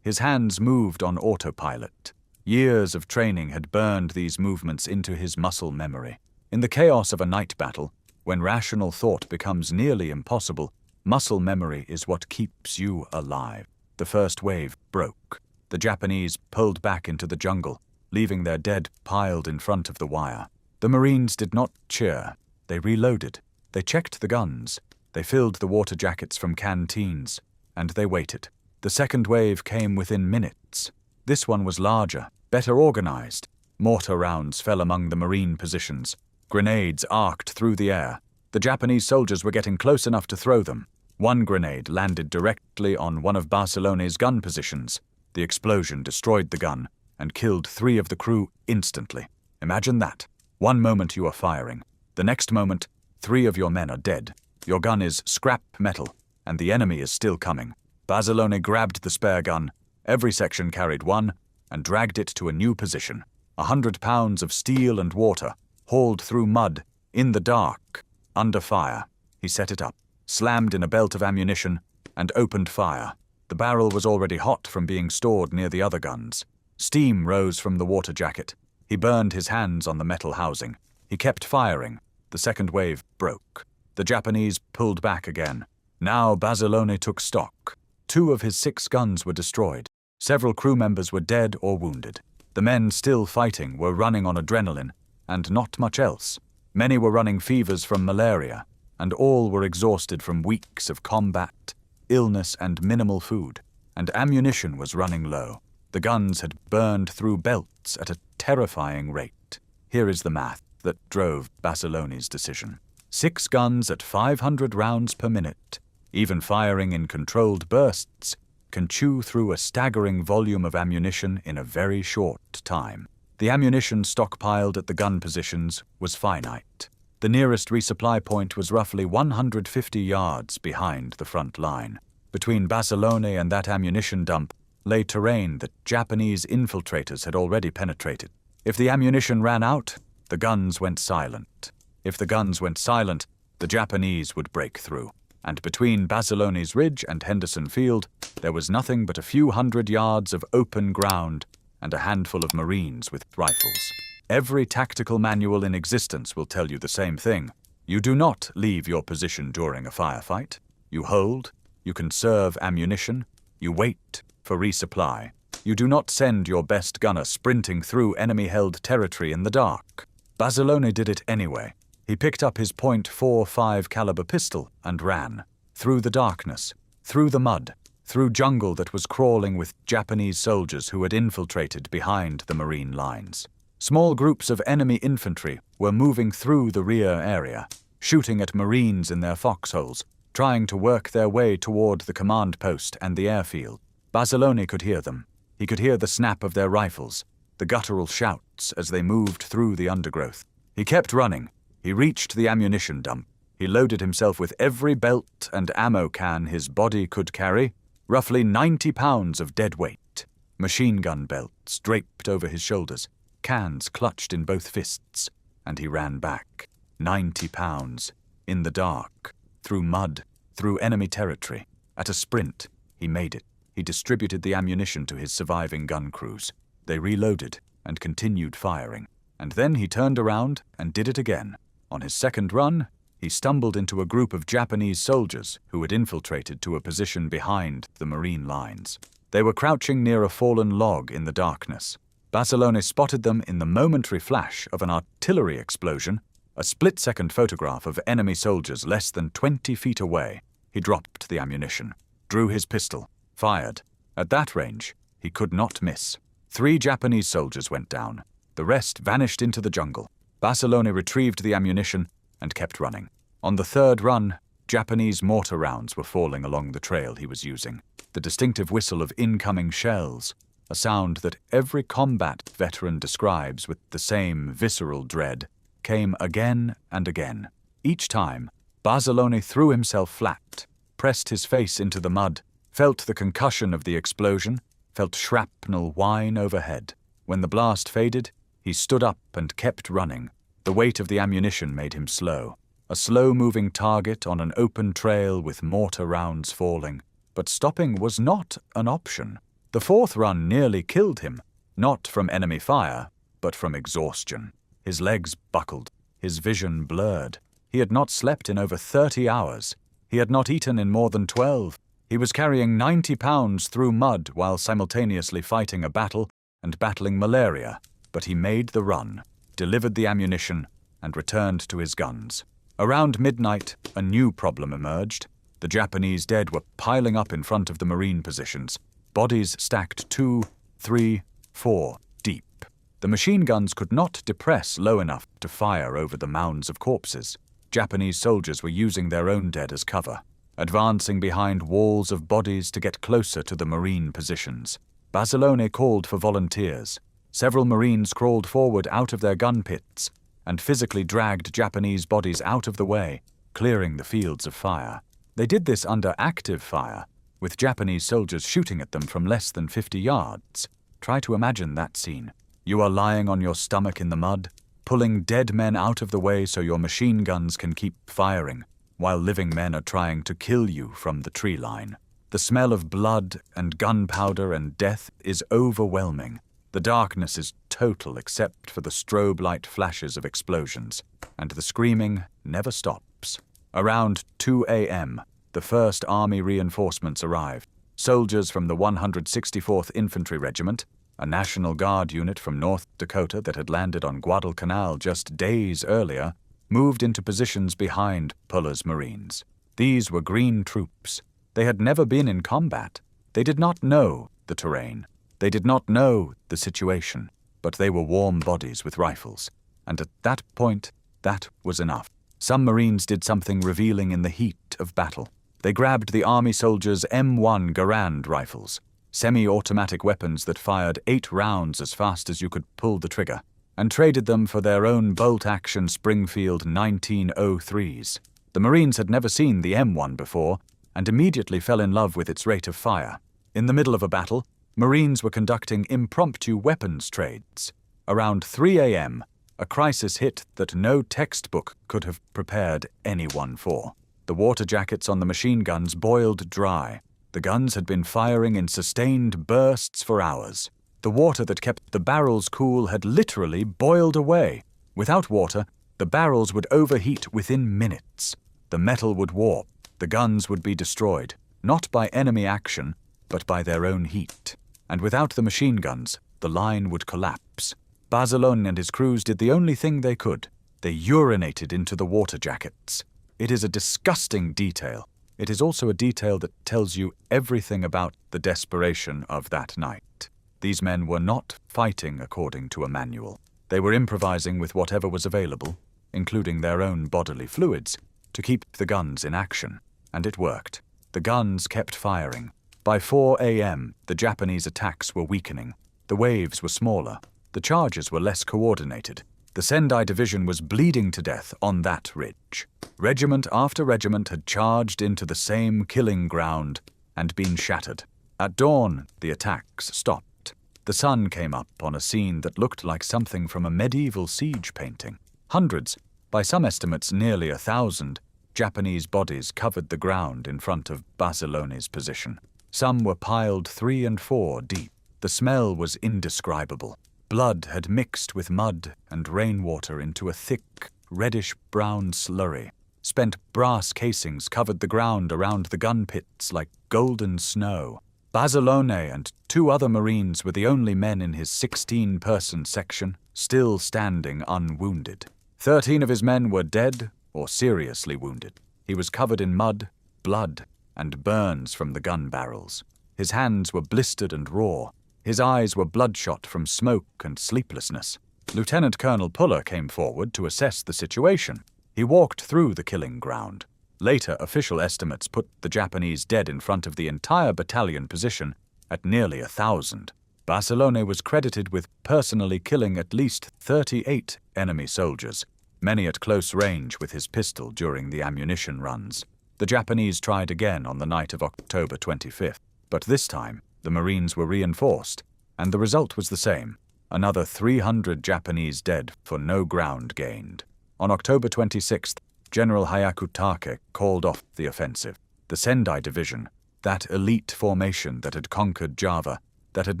His hands moved on autopilot. Years of training had burned these movements into his muscle memory. In the chaos of a night battle, when rational thought becomes nearly impossible, muscle memory is what keeps you alive. The first wave broke. The Japanese pulled back into the jungle, leaving their dead piled in front of the wire. The Marines did not cheer. They reloaded. They checked the guns. They filled the water jackets from canteens. And they waited. The second wave came within minutes. This one was larger, better organized. Mortar rounds fell among the Marine positions. Grenades arced through the air. The Japanese soldiers were getting close enough to throw them. One grenade landed directly on one of Basilone's gun positions. The explosion destroyed the gun and killed 3 of the crew instantly. Imagine that. One moment you are firing. The next moment, 3 of your men are dead. Your gun is scrap metal, and the enemy is still coming. Basilone grabbed the spare gun. Every section carried one, and dragged it to a new position. 100 pounds of steel and water, hauled through mud, in the dark, under fire. He set it up, slammed in a belt of ammunition, and opened fire. The barrel was already hot from being stored near the other guns. Steam rose from the water jacket. He burned his hands on the metal housing. He kept firing. The second wave broke. The Japanese pulled back again. Now Basilone took stock. 2 of his 6 guns were destroyed. Several crew members were dead or wounded. The men still fighting were running on adrenaline, and not much else. Many were running fevers from malaria, and all were exhausted from weeks of combat, illness, and minimal food. And ammunition was running low. The guns had burned through belts at a terrifying rate. Here is the math that drove Basilone's decision. 6 guns at 500 rounds per minute, even firing in controlled bursts, can chew through a staggering volume of ammunition in a very short time. The ammunition stockpiled at the gun positions was finite. The nearest resupply point was roughly 150 yards behind the front line. Between Basilone and that ammunition dump lay terrain that Japanese infiltrators had already penetrated. If the ammunition ran out, the guns went silent. If the guns went silent, the Japanese would break through. And between Basilone's Ridge and Henderson Field, there was nothing but a few hundred yards of open ground and a handful of Marines with rifles. Every tactical manual in existence will tell you the same thing. You do not leave your position during a firefight. You hold, you conserve ammunition, you wait for resupply. You do not send your best gunner sprinting through enemy-held territory in the dark. Basilone did it anyway. He picked up his .45 caliber pistol and ran. Through the darkness, through the mud, through jungle that was crawling with Japanese soldiers who had infiltrated behind the Marine lines. Small groups of enemy infantry were moving through the rear area, shooting at Marines in their foxholes, trying to work their way toward the command post and the airfield. Basilone could hear them. He could hear the snap of their rifles, the guttural shouts as they moved through the undergrowth. He kept running. He reached the ammunition dump. He loaded himself with every belt and ammo can his body could carry, roughly 90 pounds of dead weight. Machine gun belts draped over his shoulders, cans clutched in both fists, and he ran back. 90 pounds, in the dark, through mud, through enemy territory. At a sprint, he made it. He distributed the ammunition to his surviving gun crews. They reloaded and continued firing. And then he turned around and did it again. On his second run, he stumbled into a group of Japanese soldiers who had infiltrated to a position behind the Marine lines. They were crouching near a fallen log in the darkness. Basilone spotted them in the momentary flash of an artillery explosion, a split-second photograph of enemy soldiers less than 20 feet away. He dropped the ammunition, drew his pistol, fired. At that range, he could not miss. 3 Japanese soldiers went down. The rest vanished into the jungle. Basilone retrieved the ammunition and kept running. On the third run, Japanese mortar rounds were falling along the trail he was using. The distinctive whistle of incoming shells, a sound that every combat veteran describes with the same visceral dread, came again and again. Each time, Basilone threw himself flat, pressed his face into the mud, felt the concussion of the explosion, felt shrapnel whine overhead. When the blast faded, he stood up and kept running. The weight of the ammunition made him slow. A slow-moving target on an open trail with mortar rounds falling. But stopping was not an option. The fourth run nearly killed him, not from enemy fire, but from exhaustion. His legs buckled, his vision blurred. He had not slept in over 30 hours. He had not eaten in more than 12. He was carrying 90 pounds through mud while simultaneously fighting a battle and battling malaria. But he made the run, delivered the ammunition, and returned to his guns. Around midnight, a new problem emerged. The Japanese dead were piling up in front of the Marine positions, bodies stacked 2, 3, 4 deep. The machine guns could not depress low enough to fire over the mounds of corpses. Japanese soldiers were using their own dead as cover, advancing behind walls of bodies to get closer to the Marine positions. Basilone called for volunteers. Several Marines crawled forward out of their gun pits and physically dragged Japanese bodies out of the way, clearing the fields of fire. They did this under active fire, with Japanese soldiers shooting at them from less than 50 yards. Try to imagine that scene. You are lying on your stomach in the mud, pulling dead men out of the way so your machine guns can keep firing, while living men are trying to kill you from the tree line. The smell of blood and gunpowder and death is overwhelming. The darkness is total except for the strobe light flashes of explosions, and the screaming never stops. Around 2 a.m., the 1st Army reinforcements arrived. Soldiers from the 164th Infantry Regiment, a National Guard unit from North Dakota that had landed on Guadalcanal just days earlier, moved into positions behind Puller's Marines. These were green troops. They had never been in combat. They did not know the terrain. They did not know the situation, but they were warm bodies with rifles. And at that point, that was enough. Some Marines did something revealing in the heat of battle. They grabbed the Army soldiers' M1 Garand rifles, semi-automatic weapons that fired 8 rounds as fast as you could pull the trigger, and traded them for their own bolt-action Springfield 1903s. The Marines had never seen the M1 before, and immediately fell in love with its rate of fire. In the middle of a battle, Marines were conducting impromptu weapons trades. Around 3 a.m., a crisis hit that no textbook could have prepared anyone for. The water jackets on the machine guns boiled dry. The guns had been firing in sustained bursts for hours. The water that kept the barrels cool had literally boiled away. Without water, the barrels would overheat within minutes. The metal would warp. The guns would be destroyed, not by enemy action, but by their own heat. And without the machine guns, the line would collapse. Basilone and his crews did the only thing they could. They urinated into the water jackets. It is a disgusting detail. It is also a detail that tells you everything about the desperation of that night. These men were not fighting according to a manual. They were improvising with whatever was available, including their own bodily fluids, to keep the guns in action. And it worked. The guns kept firing. By 4 a.m., the Japanese attacks were weakening. The waves were smaller. The charges were less coordinated. The Sendai Division was bleeding to death on that ridge. Regiment after regiment had charged into the same killing ground and been shattered. At dawn, the attacks stopped. The sun came up on a scene that looked like something from a medieval siege painting. Hundreds, by some estimates nearly 1,000, Japanese bodies covered the ground in front of Basilone's position. Some were piled 3 and 4 deep. The smell was indescribable. Blood had mixed with mud and rainwater into a thick, reddish-brown slurry. Spent brass casings covered the ground around the gun pits like golden snow. Basilone and 2 other Marines were the only men in his 16-person section still standing unwounded. 13 of his men were dead or seriously wounded. He was covered in mud, blood, and burns from the gun barrels. His hands were blistered and raw. His eyes were bloodshot from smoke and sleeplessness. Lieutenant Colonel Puller came forward to assess the situation. He walked through the killing ground. Later, official estimates put the Japanese dead in front of the entire battalion position at nearly 1,000. Basilone was credited with personally killing at least 38 enemy soldiers, many at close range with his pistol during the ammunition runs. The Japanese tried again on the night of October 25th, but this time the Marines were reinforced, and the result was the same. Another 300 Japanese dead for no ground gained. On October 26th, General Hyakutake called off the offensive. The Sendai Division, that elite formation that had conquered Java, that had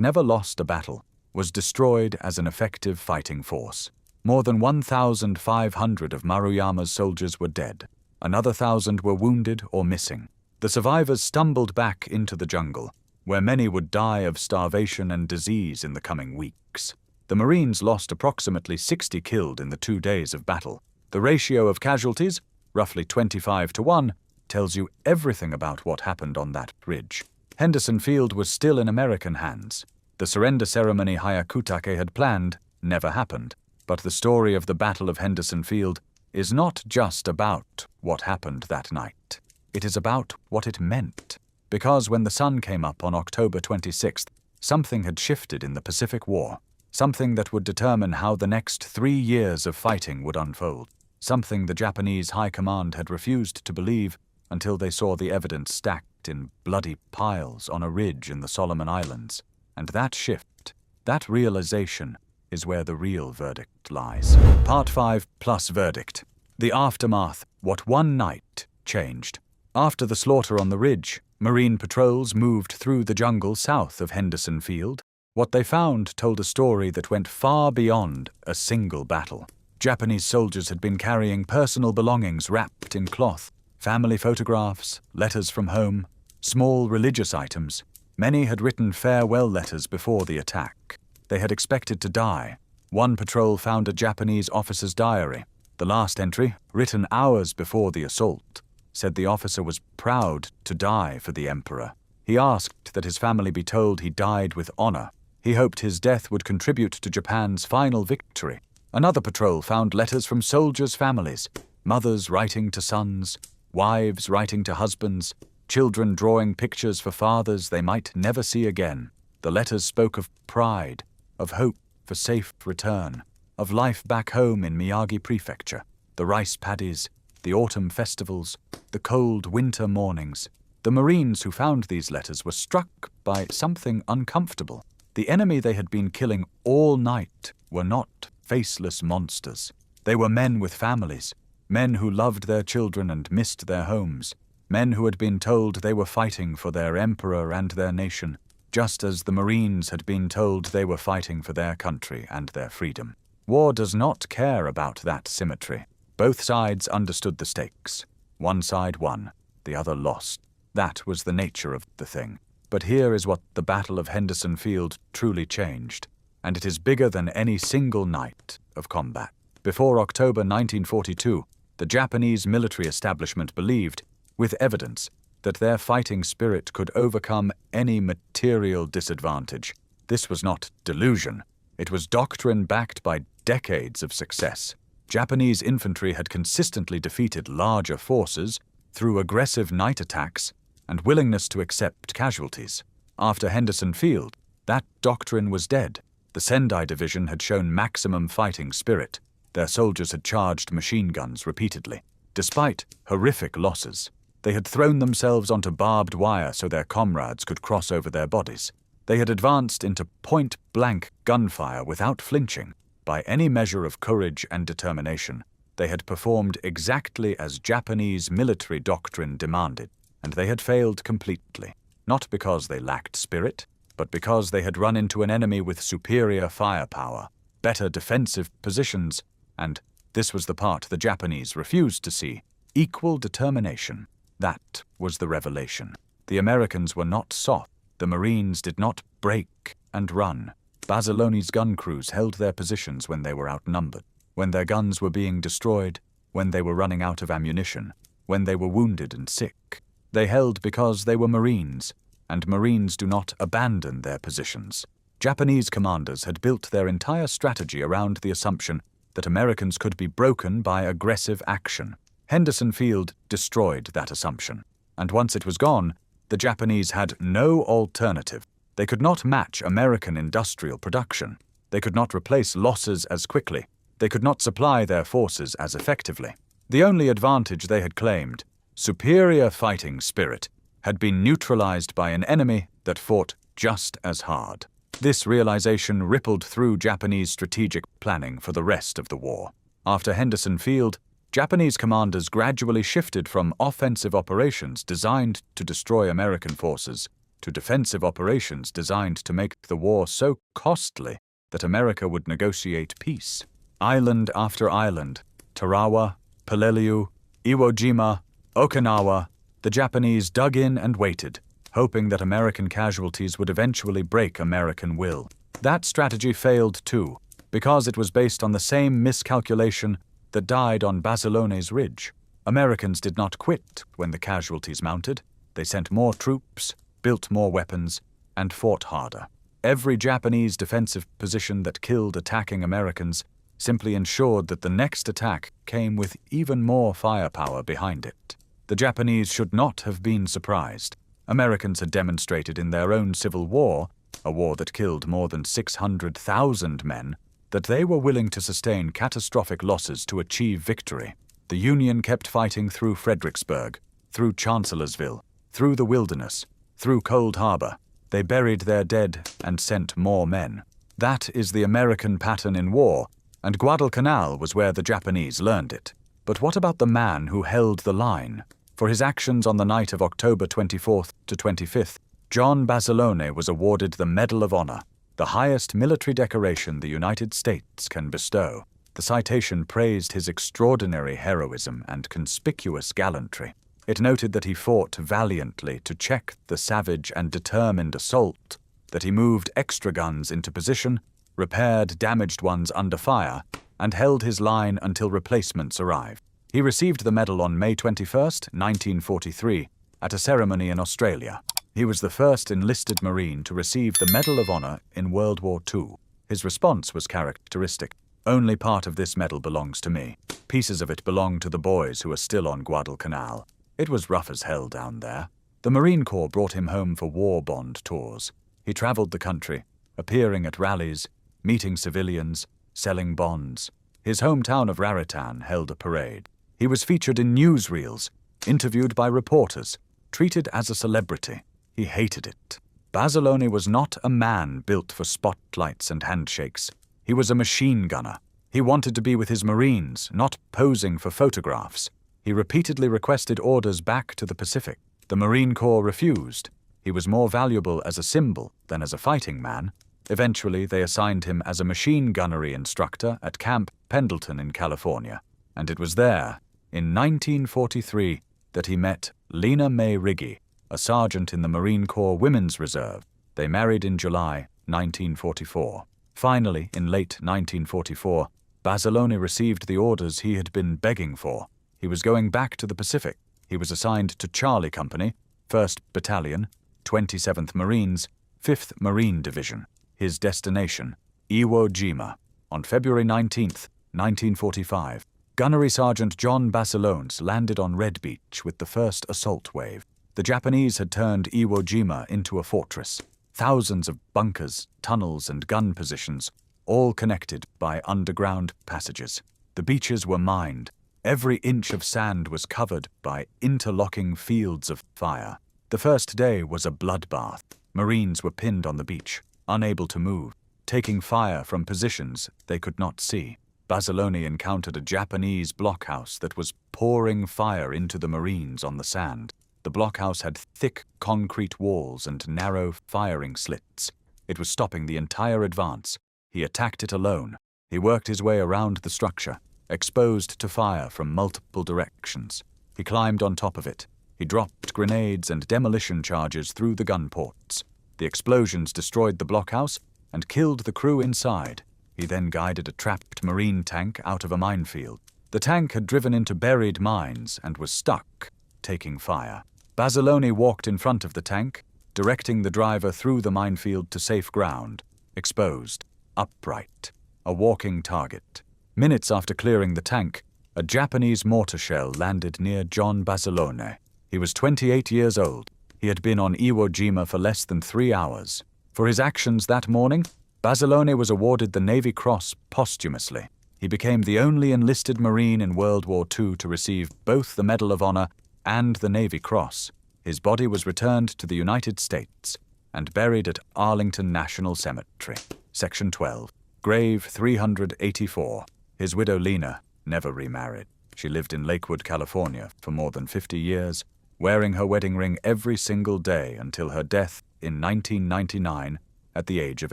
never lost a battle, was destroyed as an effective fighting force. More than 1,500 of Maruyama's soldiers were dead. Another 1,000 were wounded or missing. The survivors stumbled back into the jungle, where many would die of starvation and disease in the coming weeks. The Marines lost approximately 60 killed in the 2 days of battle. The ratio of casualties, roughly 25-1, tells you everything about what happened on that ridge. Henderson Field was still in American hands. The surrender ceremony Hyakutake had planned never happened, but the story of the Battle of Henderson Field is not just about what happened that night. It is about what it meant. Because when the sun came up on October 26th, something had shifted in the Pacific War. Something that would determine how the next 3 years of fighting would unfold. Something the Japanese High Command had refused to believe until they saw the evidence stacked in bloody piles on a ridge in the Solomon Islands. And that shift, that realization, is where the real verdict lies. Part 5 plus verdict. The aftermath, what one night changed. After the slaughter on the ridge, Marine patrols moved through the jungle south of Henderson Field. What they found told a story that went far beyond a single battle. Japanese soldiers had been carrying personal belongings wrapped in cloth, family photographs, letters from home, small religious items. Many had written farewell letters before the attack. They had expected to die. One patrol found a Japanese officer's diary. The last entry, written hours before the assault, said the officer was proud to die for the emperor. He asked that his family be told he died with honor. He hoped his death would contribute to Japan's final victory. Another patrol found letters from soldiers' families, mothers writing to sons, wives writing to husbands, children drawing pictures for fathers they might never see again. The letters spoke of pride, of hope for safe return, of life back home in Miyagi Prefecture, the rice paddies, the autumn festivals, the cold winter mornings. The Marines who found these letters were struck by something uncomfortable. The enemy they had been killing all night were not faceless monsters. They were men with families, men who loved their children and missed their homes, men who had been told they were fighting for their emperor and their nation, just as the Marines had been told they were fighting for their country and their freedom. War does not care about that symmetry. Both sides understood the stakes. One side won, the other lost. That was the nature of the thing. But here is what the Battle of Henderson Field truly changed, and it is bigger than any single night of combat. Before October 1942, the Japanese military establishment believed, with evidence, that their fighting spirit could overcome any material disadvantage. This was not delusion. It was doctrine backed by decades of success. Japanese infantry had consistently defeated larger forces through aggressive night attacks and willingness to accept casualties. After Henderson Field, that doctrine was dead. The Sendai Division had shown maximum fighting spirit. Their soldiers had charged machine guns repeatedly. Despite horrific losses, they had thrown themselves onto barbed wire so their comrades could cross over their bodies. They had advanced into point-blank gunfire without flinching. By any measure of courage and determination, they had performed exactly as Japanese military doctrine demanded, and they had failed completely, not because they lacked spirit, but because they had run into an enemy with superior firepower, better defensive positions, and, this was the part the Japanese refused to see, equal determination. That was the revelation. The Americans were not soft. The Marines did not break and run. Basiloni's gun crews held their positions when they were outnumbered, when their guns were being destroyed, when they were running out of ammunition, when they were wounded and sick. They held because they were Marines, and Marines do not abandon their positions. Japanese commanders had built their entire strategy around the assumption that Americans could be broken by aggressive action. Henderson Field destroyed that assumption, and once it was gone, the Japanese had no alternative. They could not match American industrial production. They could not replace losses as quickly. They could not supply their forces as effectively. The only advantage they had claimed, superior fighting spirit, had been neutralized by an enemy that fought just as hard. This realization rippled through Japanese strategic planning for the rest of the war. After Henderson Field, Japanese commanders gradually shifted from offensive operations designed to destroy American forces to defensive operations designed to make the war so costly that America would negotiate peace. Island after island, Tarawa, Peleliu, Iwo Jima, Okinawa, the Japanese dug in and waited, hoping that American casualties would eventually break American will. That strategy failed too, because it was based on the same miscalculation that died on Basiloni's Ridge. Americans did not quit when the casualties mounted. They sent more troops, built more weapons, and fought harder. Every Japanese defensive position that killed attacking Americans simply ensured that the next attack came with even more firepower behind it. The Japanese should not have been surprised. Americans had demonstrated in their own Civil War, a war that killed more than 600,000 men, that they were willing to sustain catastrophic losses to achieve victory. The Union kept fighting through Fredericksburg, through Chancellorsville, through the Wilderness, through Cold Harbor. They buried their dead and sent more men. That is the American pattern in war, and Guadalcanal was where the Japanese learned it. But what about the man who held the line? For his actions on the night of October 24th to 25th, John Basilone was awarded the Medal of Honor, the highest military decoration the United States can bestow. The citation praised his extraordinary heroism and conspicuous gallantry. It noted that he fought valiantly to check the savage and determined assault, that he moved extra guns into position, repaired damaged ones under fire, and held his line until replacements arrived. He received the medal on May 21, 1943, at a ceremony in Australia. He was the first enlisted Marine to receive the Medal of Honor in World War II. His response was characteristic. "Only part of this medal belongs to me. Pieces of it belong to the boys who are still on Guadalcanal. It was rough as hell down there. The Marine Corps brought him home for war bond tours. He traveled the country, appearing at rallies, meeting civilians, selling bonds. His hometown of Raritan held a parade. He was featured in newsreels, interviewed by reporters, treated as a celebrity. He hated it. Basilone was not a man built for spotlights and handshakes. He was a machine gunner. He wanted to be with his Marines, not posing for photographs. He repeatedly requested orders back to the Pacific. The Marine Corps refused. He was more valuable as a symbol than as a fighting man. Eventually, they assigned him as a machine gunnery instructor at Camp Pendleton in California. And it was there, in 1943, that he met Lena May Riggy, a sergeant in the Marine Corps Women's Reserve. They married in July 1944. Finally, in late 1944, Basilone received the orders he had been begging for. He was going back to the Pacific. He was assigned to Charlie Company, 1st Battalion, 27th Marines, 5th Marine Division. His destination, Iwo Jima. On February 19, 1945, Gunnery Sergeant John Basilones landed on Red Beach with the first assault wave. The Japanese had turned Iwo Jima into a fortress. Thousands of bunkers, tunnels, and gun positions, all connected by underground passages. The beaches were mined. Every inch of sand was covered by interlocking fields of fire. The first day was a bloodbath. Marines were pinned on the beach, unable to move, taking fire from positions they could not see. Basilone encountered a Japanese blockhouse that was pouring fire into the Marines on the sand. The blockhouse had thick concrete walls and narrow firing slits. It was stopping the entire advance. He attacked it alone. He worked his way around the structure, exposed to fire from multiple directions. He climbed on top of it. He dropped grenades and demolition charges through the gun ports. The explosions destroyed the blockhouse and killed the crew inside. He then guided a trapped Marine tank out of a minefield. The tank had driven into buried mines and was stuck, taking fire. Basilone walked in front of the tank, directing the driver through the minefield to safe ground, exposed, upright, a walking target. Minutes after clearing the tank, a Japanese mortar shell landed near John Basilone. He was 28 years old. He had been on Iwo Jima for less than 3 hours. For his actions that morning, Basilone was awarded the Navy Cross posthumously. He became the only enlisted Marine in World War II to receive both the Medal of Honor and the Navy Cross. His body was returned to the United States and buried at Arlington National Cemetery, Section 12, Grave 384. His widow Lena never remarried. She lived in Lakewood, California for more than 50 years, wearing her wedding ring every single day until her death in 1999 at the age of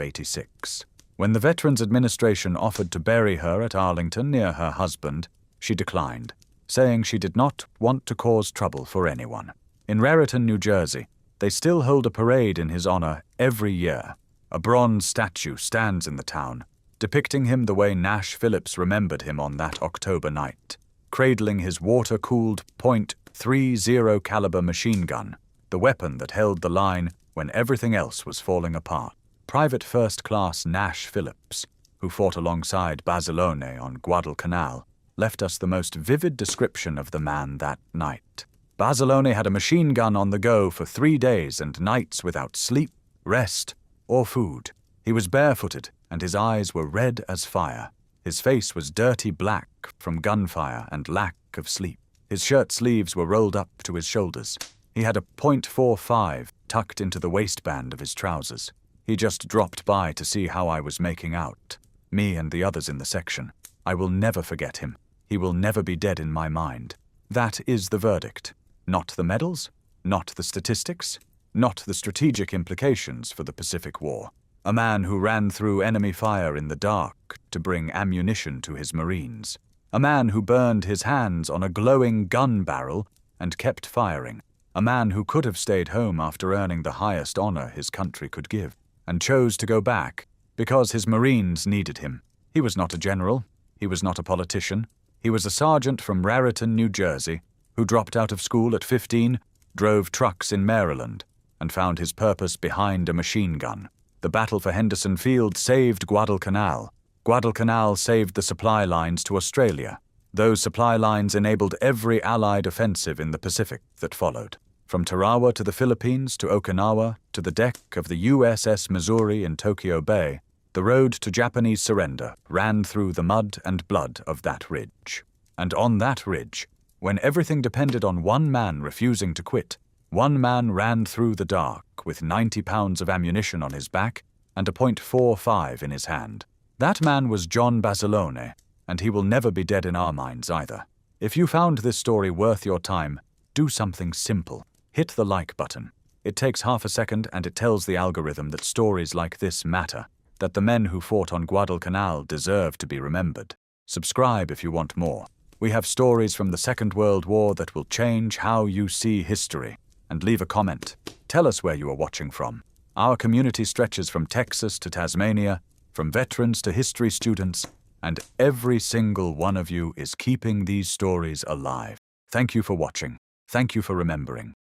86. When the Veterans Administration offered to bury her at Arlington near her husband, she declined, saying she did not want to cause trouble for anyone. In Raritan, New Jersey, they still hold a parade in his honor every year. A bronze statue stands in the town, depicting him the way Nash Phillips remembered him on that October night, cradling his water-cooled .30 caliber machine gun, the weapon that held the line when everything else was falling apart. Private First Class Nash Phillips, who fought alongside Basilone on Guadalcanal, left us the most vivid description of the man that night. Basilone had a machine gun on the go for 3 days and nights without sleep, rest, or food. He was barefooted, and his eyes were red as fire. His face was dirty black from gunfire and lack of sleep. His shirt sleeves were rolled up to his shoulders. He had a .45 tucked into the waistband of his trousers. He just dropped by to see how I was making out. Me and the others in the section. I will never forget him. He will never be dead in my mind. That is the verdict. Not the medals, not the statistics, not the strategic implications for the Pacific War. A man who ran through enemy fire in the dark to bring ammunition to his Marines. A man who burned his hands on a glowing gun barrel and kept firing. A man who could have stayed home after earning the highest honor his country could give, and chose to go back because his Marines needed him. He was not a general. He was not a politician. He was a sergeant from Raritan, New Jersey, who dropped out of school at 15, drove trucks in Maryland, and found his purpose behind a machine gun. The battle for Henderson Field saved Guadalcanal. Guadalcanal saved the supply lines to Australia. Those supply lines enabled every Allied offensive in the Pacific that followed. From Tarawa to the Philippines to Okinawa to the deck of the USS Missouri in Tokyo Bay, the road to Japanese surrender ran through the mud and blood of that ridge. And on that ridge, when everything depended on one man refusing to quit, one man ran through the dark with 90 pounds of ammunition on his back and a .45 in his hand. That man was John Basilone, and he will never be dead in our minds either. If you found this story worth your time, do something simple. Hit the like button. It takes half a second and it tells the algorithm that stories like this matter, that the men who fought on Guadalcanal deserve to be remembered. Subscribe if you want more. We have stories from the Second World War that will change how you see history. And leave a comment. Tell us where you are watching from. Our community stretches from Texas to Tasmania, from veterans to history students, and every single one of you is keeping these stories alive. Thank you for watching. Thank you for remembering.